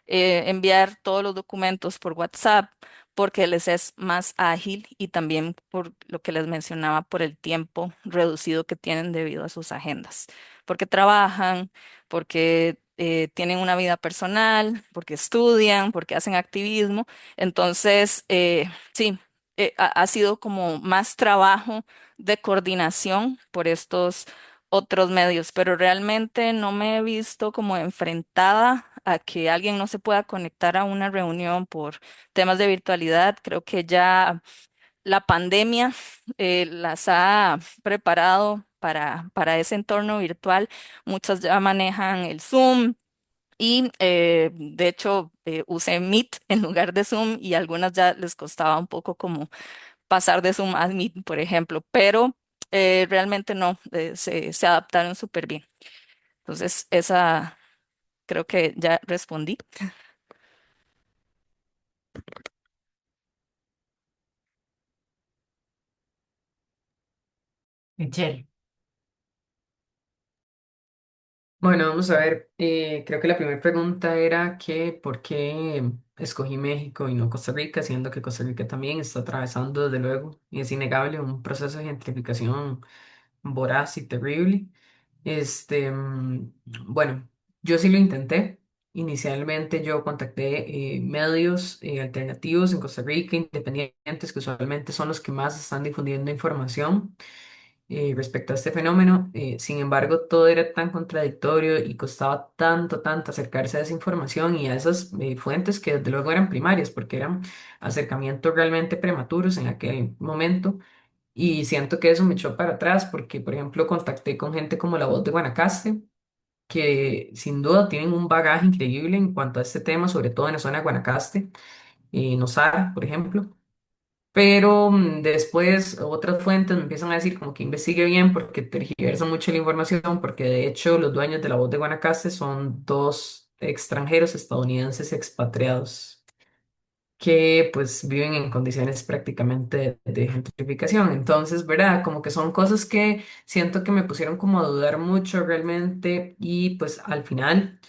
enviar todos los documentos por WhatsApp porque les es más ágil y también por lo que les mencionaba, por el tiempo reducido que tienen debido a sus agendas, porque trabajan, porque tienen una vida personal, porque estudian, porque hacen activismo. Entonces, sí, ha sido como más trabajo de coordinación por estos otros medios, pero realmente no me he visto como enfrentada a que alguien no se pueda conectar a una reunión por temas de virtualidad. Creo que ya la pandemia las ha preparado para ese entorno virtual. Muchas ya manejan el Zoom. Y de hecho usé Meet en lugar de Zoom y algunas ya les costaba un poco como pasar de Zoom a Meet, por ejemplo, pero realmente no, se adaptaron súper bien. Entonces, esa creo que ya respondí. Michelle. Bueno, vamos a ver. Creo que la primera pregunta era que por qué escogí México y no Costa Rica, siendo que Costa Rica también está atravesando, desde luego, y es innegable, un proceso de gentrificación voraz y terrible. Este, bueno, yo sí lo intenté. Inicialmente yo contacté medios alternativos en Costa Rica, independientes, que usualmente son los que más están difundiendo información respecto a este fenómeno. Sin embargo, todo era tan contradictorio y costaba tanto, tanto acercarse a esa información y a esas fuentes que desde luego eran primarias, porque eran acercamientos realmente prematuros en aquel momento. Y siento que eso me echó para atrás porque, por ejemplo, contacté con gente como La Voz de Guanacaste, que sin duda tienen un bagaje increíble en cuanto a este tema, sobre todo en la zona de Guanacaste, Nosara, por ejemplo. Pero después otras fuentes me empiezan a decir como que investigue bien porque tergiversa mucho la información, porque de hecho los dueños de La Voz de Guanacaste son dos extranjeros estadounidenses expatriados que pues viven en condiciones prácticamente de gentrificación. Entonces, ¿verdad? Como que son cosas que siento que me pusieron como a dudar mucho realmente y pues al final,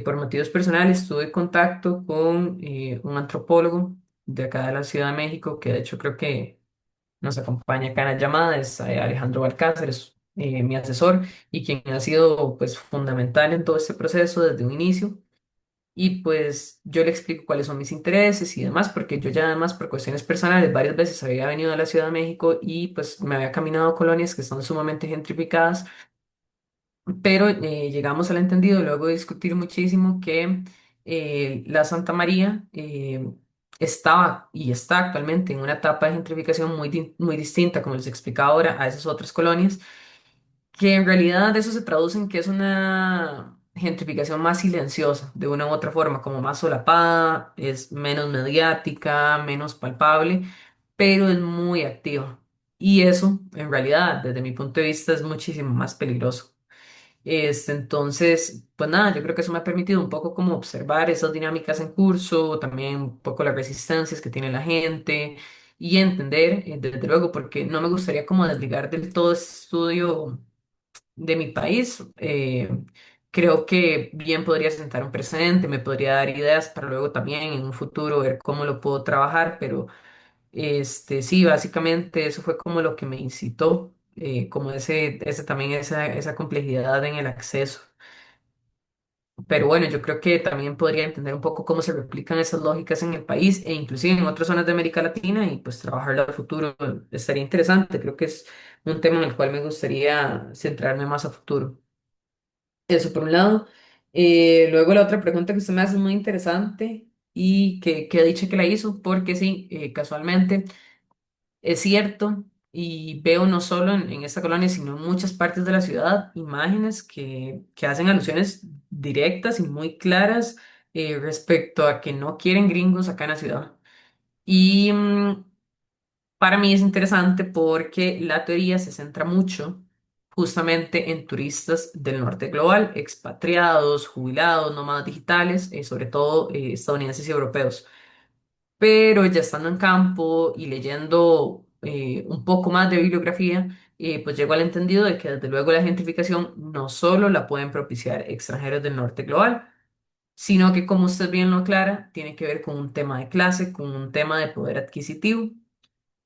por motivos personales, tuve contacto con un antropólogo de acá de la Ciudad de México, que de hecho creo que nos acompaña acá en la llamada, es Alejandro Balcácer, es mi asesor y quien ha sido pues fundamental en todo este proceso desde un inicio. Y pues yo le explico cuáles son mis intereses y demás, porque yo ya además por cuestiones personales varias veces había venido a la Ciudad de México y pues me había caminado a colonias que están sumamente gentrificadas, pero llegamos al entendido luego de discutir muchísimo que la Santa María estaba y está actualmente en una etapa de gentrificación muy distinta, como les explicaba ahora, a esas otras colonias que en realidad eso se traduce en que es una gentrificación más silenciosa, de una u otra forma, como más solapada, es menos mediática, menos palpable, pero es muy activa. Y eso, en realidad, desde mi punto de vista, es muchísimo más peligroso. Entonces, pues nada, yo creo que eso me ha permitido un poco como observar esas dinámicas en curso, también un poco las resistencias que tiene la gente y entender, desde luego, porque no me gustaría como desligar del todo este estudio de mi país. Creo que bien podría sentar un precedente, me podría dar ideas para luego también en un futuro ver cómo lo puedo trabajar, pero sí, básicamente eso fue como lo que me incitó, como ese también esa complejidad en el acceso. Pero bueno, yo creo que también podría entender un poco cómo se replican esas lógicas en el país e inclusive en otras zonas de América Latina y pues trabajarlo a futuro estaría interesante. Creo que es un tema en el cual me gustaría centrarme más a futuro. Eso por un lado. Luego la otra pregunta que usted me hace es muy interesante y que dicho que la hizo, porque sí, casualmente es cierto y veo no solo en esta colonia, sino en muchas partes de la ciudad imágenes que hacen alusiones directas y muy claras respecto a que no quieren gringos acá en la ciudad. Y para mí es interesante porque la teoría se centra mucho justamente en turistas del norte global, expatriados, jubilados, nómadas digitales, sobre todo estadounidenses y europeos. Pero ya estando en campo y leyendo un poco más de bibliografía, pues llego al entendido de que desde luego la gentrificación no solo la pueden propiciar extranjeros del norte global, sino que como usted bien lo aclara, tiene que ver con un tema de clase, con un tema de poder adquisitivo.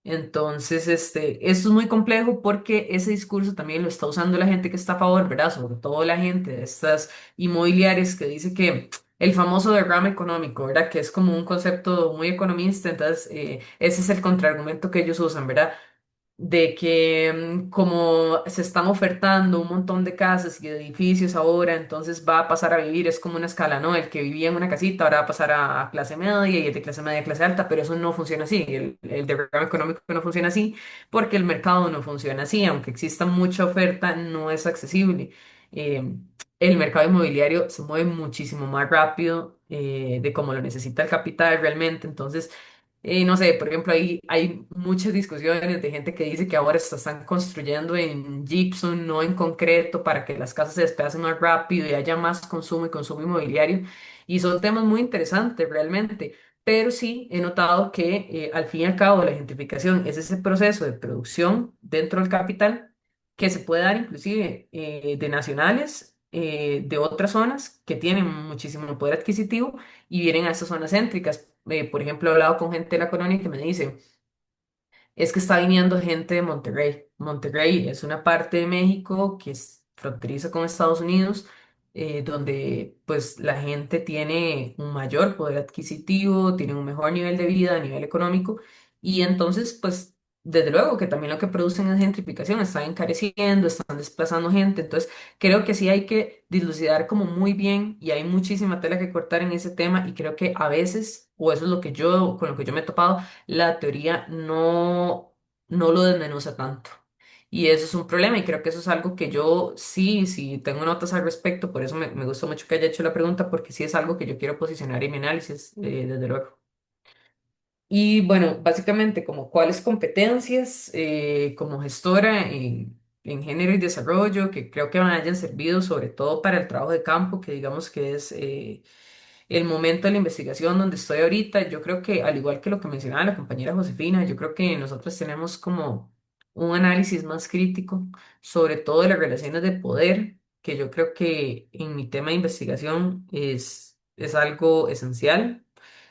Entonces, esto es muy complejo porque ese discurso también lo está usando la gente que está a favor, ¿verdad? Sobre todo la gente de estas inmobiliarias que dice que el famoso derrame económico, ¿verdad? Que es como un concepto muy economista, entonces ese es el contraargumento que ellos usan, ¿verdad? De que como se están ofertando un montón de casas y edificios ahora, entonces va a pasar a vivir, es como una escala, ¿no? El que vivía en una casita ahora va a pasar a clase media y el de clase media a clase alta, pero eso no funciona así, el derrame económico no funciona así porque el mercado no funciona así, aunque exista mucha oferta, no es accesible. Eh, el mercado inmobiliario se mueve muchísimo más rápido de como lo necesita el capital realmente, entonces no sé, por ejemplo, hay muchas discusiones de gente que dice que ahora se están construyendo en gypsum, no en concreto, para que las casas se despedacen más rápido y haya más consumo y consumo inmobiliario. Y son temas muy interesantes realmente. Pero sí he notado que al fin y al cabo la gentrificación es ese proceso de producción dentro del capital que se puede dar inclusive de nacionales de otras zonas que tienen muchísimo poder adquisitivo y vienen a esas zonas céntricas. Por ejemplo, he hablado con gente de la colonia que me dice, es que está viniendo gente de Monterrey. Monterrey es una parte de México que es fronteriza con Estados Unidos, donde pues la gente tiene un mayor poder adquisitivo, tiene un mejor nivel de vida a nivel económico y entonces pues desde luego que también lo que producen es gentrificación, están encareciendo, están desplazando gente, entonces creo que sí hay que dilucidar como muy bien y hay muchísima tela que cortar en ese tema y creo que a veces, o eso es lo que yo, con lo que yo me he topado, la teoría no lo desmenuza tanto. Y eso es un problema y creo que eso es algo que yo sí tengo notas al respecto, por eso me gustó mucho que haya hecho la pregunta, porque sí es algo que yo quiero posicionar en mi análisis, desde luego. Y bueno, básicamente como cuáles competencias como gestora en género y desarrollo que creo que me hayan servido sobre todo para el trabajo de campo, que digamos que es el momento de la investigación donde estoy ahorita. Yo creo que al igual que lo que mencionaba la compañera Josefina, yo creo que nosotros tenemos como un análisis más crítico sobre todo de las relaciones de poder, que yo creo que en mi tema de investigación es algo esencial.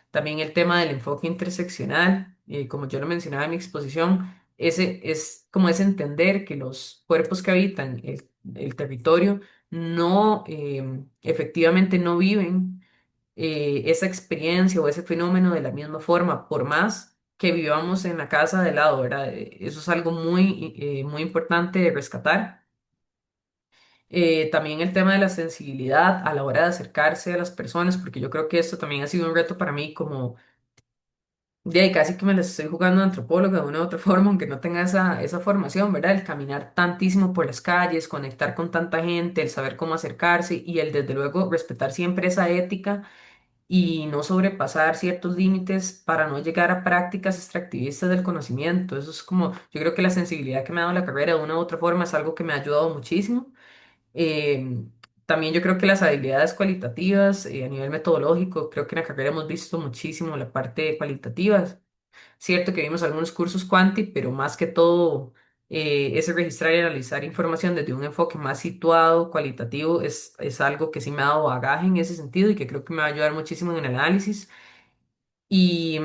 También el tema del enfoque interseccional, como yo lo mencionaba en mi exposición, ese es como es entender que los cuerpos que habitan el territorio no, efectivamente no viven esa experiencia o ese fenómeno de la misma forma, por más que vivamos en la casa de lado, ¿verdad? Eso es algo muy importante de rescatar. También el tema de la sensibilidad a la hora de acercarse a las personas, porque yo creo que esto también ha sido un reto para mí como de ahí casi que me la estoy jugando de antropóloga de una u otra forma, aunque no tenga esa formación, ¿verdad? El caminar tantísimo por las calles, conectar con tanta gente, el saber cómo acercarse y el desde luego respetar siempre esa ética y no sobrepasar ciertos límites para no llegar a prácticas extractivistas del conocimiento. Eso es como, yo creo que la sensibilidad que me ha dado la carrera de una u otra forma es algo que me ha ayudado muchísimo. También yo creo que las habilidades cualitativas, a nivel metodológico, creo que en la carrera hemos visto muchísimo la parte cualitativa. Cierto que vimos algunos cursos cuanti, pero más que todo ese registrar y analizar información desde un enfoque más situado, cualitativo, es algo que sí me ha dado bagaje en ese sentido y que creo que me va a ayudar muchísimo en el análisis. Y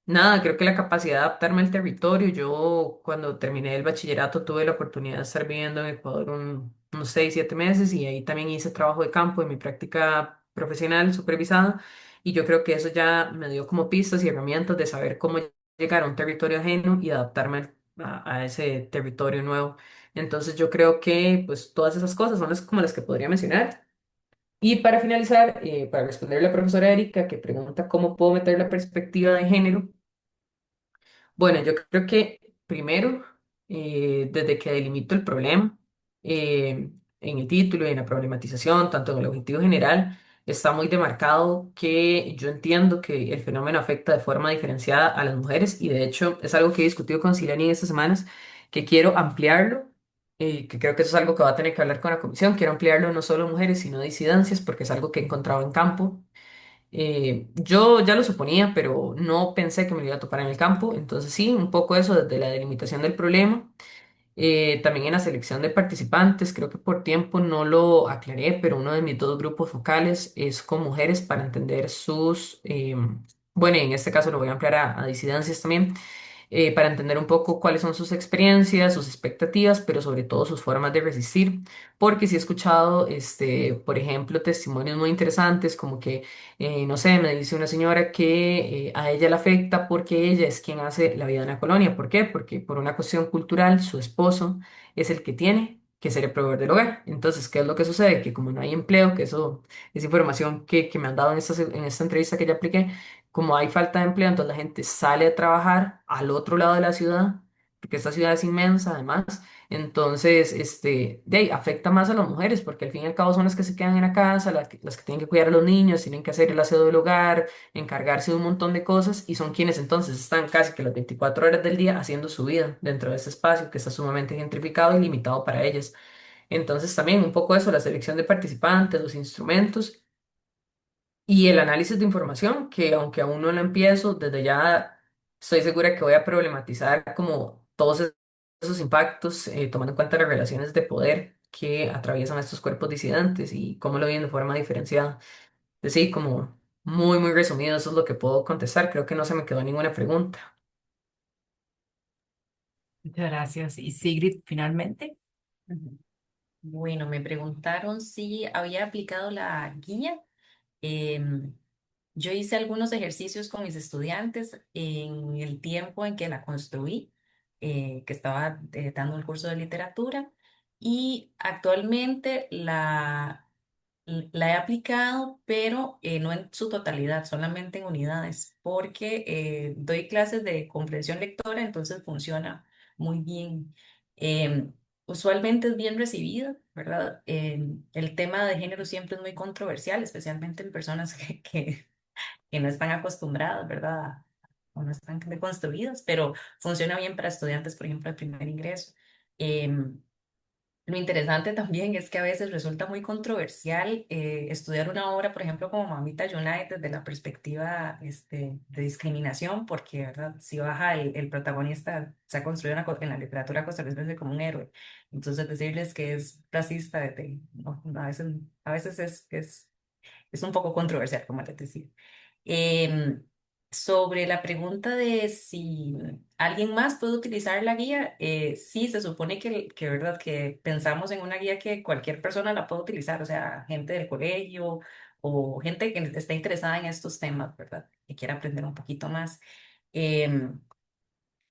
nada, creo que la capacidad de adaptarme al territorio, yo cuando terminé el bachillerato tuve la oportunidad de estar viviendo en Ecuador unos 6, 7 meses y ahí también hice trabajo de campo en mi práctica profesional supervisada y yo creo que eso ya me dio como pistas y herramientas de saber cómo llegar a un territorio ajeno y adaptarme a ese territorio nuevo. Entonces yo creo que pues todas esas cosas son como las que podría mencionar. Y para finalizar, para responder a la profesora Erika que pregunta cómo puedo meter la perspectiva de género. Bueno, yo creo que primero, desde que delimito el problema, en el título y en la problematización, tanto en el objetivo general, está muy demarcado que yo entiendo que el fenómeno afecta de forma diferenciada a las mujeres y de hecho es algo que he discutido con Sileni en estas semanas, que quiero ampliarlo, que creo que eso es algo que va a tener que hablar con la comisión, quiero ampliarlo no solo a mujeres, sino a disidencias, porque es algo que he encontrado en campo. Yo ya lo suponía, pero no pensé que me lo iba a topar en el campo. Entonces sí, un poco eso desde la delimitación del problema. También en la selección de participantes, creo que por tiempo no lo aclaré, pero uno de mis dos grupos focales es con mujeres para entender sus, bueno, y en este caso lo voy a ampliar a disidencias también, para entender un poco cuáles son sus experiencias, sus expectativas, pero sobre todo sus formas de resistir, porque sí he escuchado, por ejemplo, testimonios muy interesantes, como que, no sé, me dice una señora que a ella le afecta porque ella es quien hace la vida en la colonia. ¿Por qué? Porque por una cuestión cultural, su esposo es el que tiene que ser el proveedor del hogar. Entonces, ¿qué es lo que sucede? Que como no hay empleo, que eso es información que me han dado en esta entrevista que ya apliqué, como hay falta de empleo, entonces la gente sale a trabajar al otro lado de la ciudad, porque esta ciudad es inmensa además, entonces de ahí, afecta más a las mujeres, porque al fin y al cabo son las que se quedan en la casa, las que tienen que cuidar a los niños, tienen que hacer el aseo del hogar, encargarse de un montón de cosas, y son quienes entonces están casi que las 24 horas del día haciendo su vida dentro de ese espacio que está sumamente gentrificado y limitado para ellas. Entonces también un poco eso, la selección de participantes, los instrumentos. Y el análisis de información, que aunque aún no lo empiezo, desde ya estoy segura que voy a problematizar como todos esos impactos, tomando en cuenta las relaciones de poder que atraviesan estos cuerpos disidentes y cómo lo viven de forma diferenciada. Es decir, como muy resumido, eso es lo que puedo contestar. Creo que no se me quedó ninguna pregunta. Muchas gracias. Y Sigrid, finalmente. Ujú. Bueno, me preguntaron si había aplicado la guía. Em, yo hice algunos ejercicios con mis estudiantes en el tiempo en que la construí, que estaba dando el curso de literatura, y actualmente la he aplicado, pero no en su totalidad, solamente en unidades, porque doy clases de comprensión lectora, entonces funciona muy bien. Em, Usualmente es bien recibida, ¿verdad? El tema de género siempre es muy controversial, especialmente en personas que no están acostumbradas, ¿verdad? O no están deconstruidas, pero funciona bien para estudiantes, por ejemplo, de primer ingreso. Em, lo interesante también es que a veces resulta muy controversial estudiar una obra, por ejemplo, como Mamita United, desde la perspectiva de discriminación, porque, ¿verdad? Si baja el protagonista, se ha construido en la literatura costarricense como un héroe. Entonces, decirles que es racista, no, a veces es un poco controversial, como les decía. Em, Sobre la pregunta de si alguien más puede utilizar la guía, sí, se supone ¿verdad? Que pensamos en una guía que cualquier persona la puede utilizar, o sea, gente del colegio o gente que esté interesada en estos temas, ¿verdad? Que quiera aprender un poquito más. Em,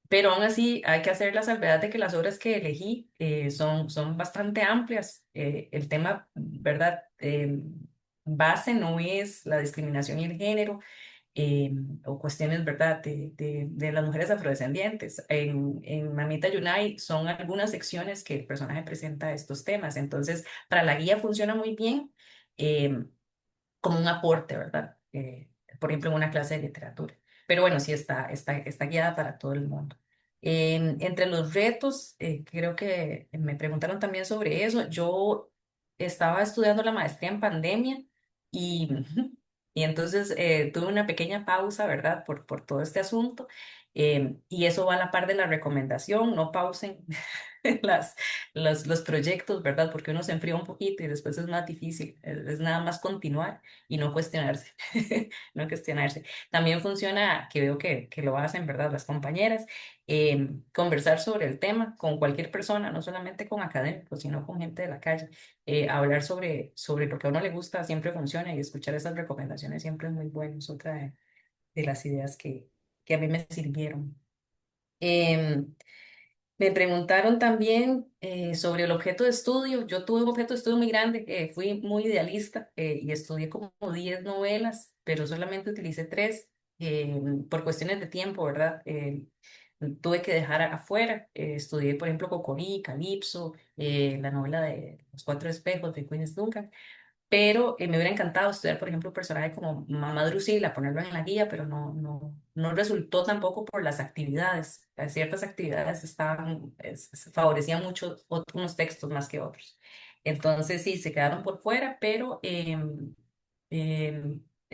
pero aún así hay que hacer la salvedad de que las obras que elegí son bastante amplias. El tema, ¿verdad? Base no es la discriminación y el género, o cuestiones, ¿verdad?, de las mujeres afrodescendientes. En Mamita Yunai son algunas secciones que el personaje presenta estos temas. Entonces, para la guía funciona muy bien. em, Como un aporte, ¿verdad? Por ejemplo, en una clase de literatura. Pero bueno, sí está guiada para todo el mundo. Entre los retos, creo que me preguntaron también sobre eso. Yo estaba estudiando la maestría en pandemia y, y entonces tuve una pequeña pausa, ¿verdad? Por todo este asunto. Y eso va a la par de la recomendación, no pausen las, los proyectos, ¿verdad? Porque uno se enfría un poquito y después es más difícil. Es nada más continuar y no cuestionarse, no cuestionarse. También funciona, que veo que lo hacen, ¿verdad? Las compañeras, conversar sobre el tema con cualquier persona, no solamente con académicos, sino con gente de la calle. Hablar sobre lo que a uno le gusta siempre funciona y escuchar esas recomendaciones siempre es muy bueno. Es otra de las ideas que a mí me sirvieron. Em, Me preguntaron también sobre el objeto de estudio. Yo tuve un objeto de estudio muy grande, fui muy idealista y estudié como 10 novelas, pero solamente utilicé 3 por cuestiones de tiempo, ¿verdad? Tuve que dejar afuera. Estudié, por ejemplo, Cocorí, Calipso, la novela de Los Cuatro Espejos de Queen's Duncan, pero me hubiera encantado estudiar, por ejemplo, un personaje como Mamá Drusila, ponerlo en la guía, pero no resultó tampoco por las actividades. Ciertas actividades favorecían mucho unos textos más que otros. Entonces, sí, se quedaron por fuera, pero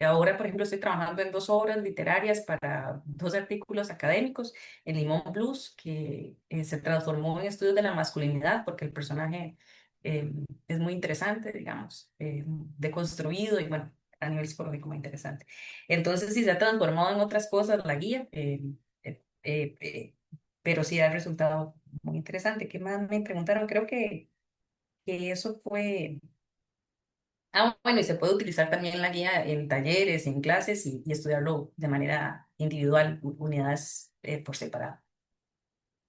ahora, por ejemplo, estoy trabajando en 2 obras literarias para 2 artículos académicos, el Limón Blues, que se transformó en estudios de la masculinidad, porque el personaje es muy interesante, digamos, deconstruido y bueno, a nivel psicológico muy interesante. Entonces, sí se ha transformado en otras cosas la guía, eh, eh, eh, pero sí ha resultado muy interesante. ¿Qué más me preguntaron? Creo que eso fue... Ah, bueno, y se puede utilizar también la guía en talleres, en clases y estudiarlo de manera individual, unidades por separado.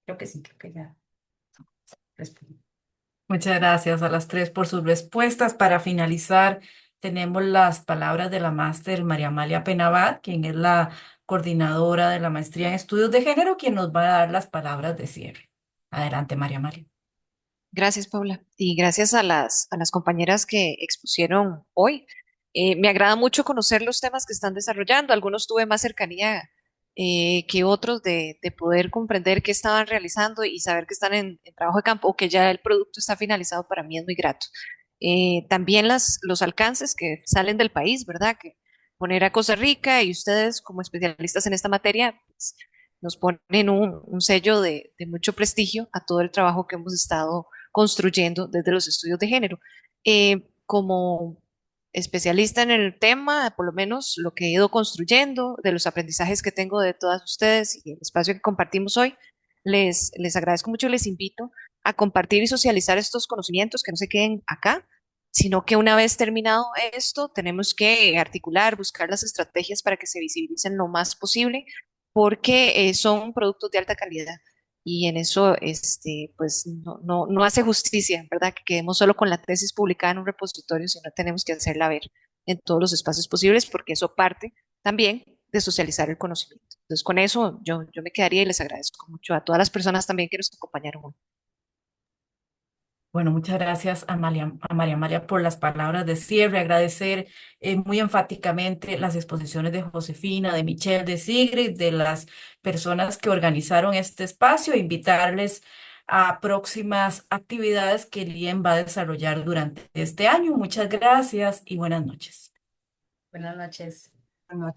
Creo que sí, creo que ya respondí. Muchas gracias a las tres por sus respuestas. Para finalizar, tenemos las palabras de la máster María Amalia Penabad, quien es la coordinadora de la maestría en estudios de género, quien nos va a dar las palabras de cierre. Adelante, María Amalia. Gracias, Paula, y gracias a las compañeras que expusieron hoy. Me agrada mucho conocer los temas que están desarrollando. Algunos tuve más cercanía que otros de poder comprender qué estaban realizando y saber que están en trabajo de campo o que ya el producto está finalizado para mí es muy grato. También los alcances que salen del país, ¿verdad? Que poner a Costa Rica y ustedes como especialistas en esta materia pues, nos ponen un sello de mucho prestigio a todo el trabajo que hemos estado construyendo desde los estudios de género. Como especialista en el tema, por lo menos lo que he ido construyendo, de los aprendizajes que tengo de todas ustedes y el espacio que compartimos hoy, les agradezco mucho, les invito a compartir y socializar estos conocimientos, que no se queden acá, sino que una vez terminado esto, tenemos que articular, buscar las estrategias para que se visibilicen lo más posible, porque son productos de alta calidad. Y en eso, pues no hace justicia, ¿verdad? Que quedemos solo con la tesis publicada en un repositorio, sino tenemos que hacerla ver en todos los espacios posibles, porque eso parte también de socializar el conocimiento. Entonces, con eso yo me quedaría y les agradezco mucho a todas las personas también que nos acompañaron hoy. Bueno, muchas gracias a María Amalia por las palabras de cierre. Agradecer muy enfáticamente las exposiciones de Josefina, de Michelle, de Sigrid, de las personas que organizaron este espacio. Invitarles a próximas actividades que el IEM va a desarrollar durante este año. Muchas gracias y buenas noches. Buenas noches. Buenas noches.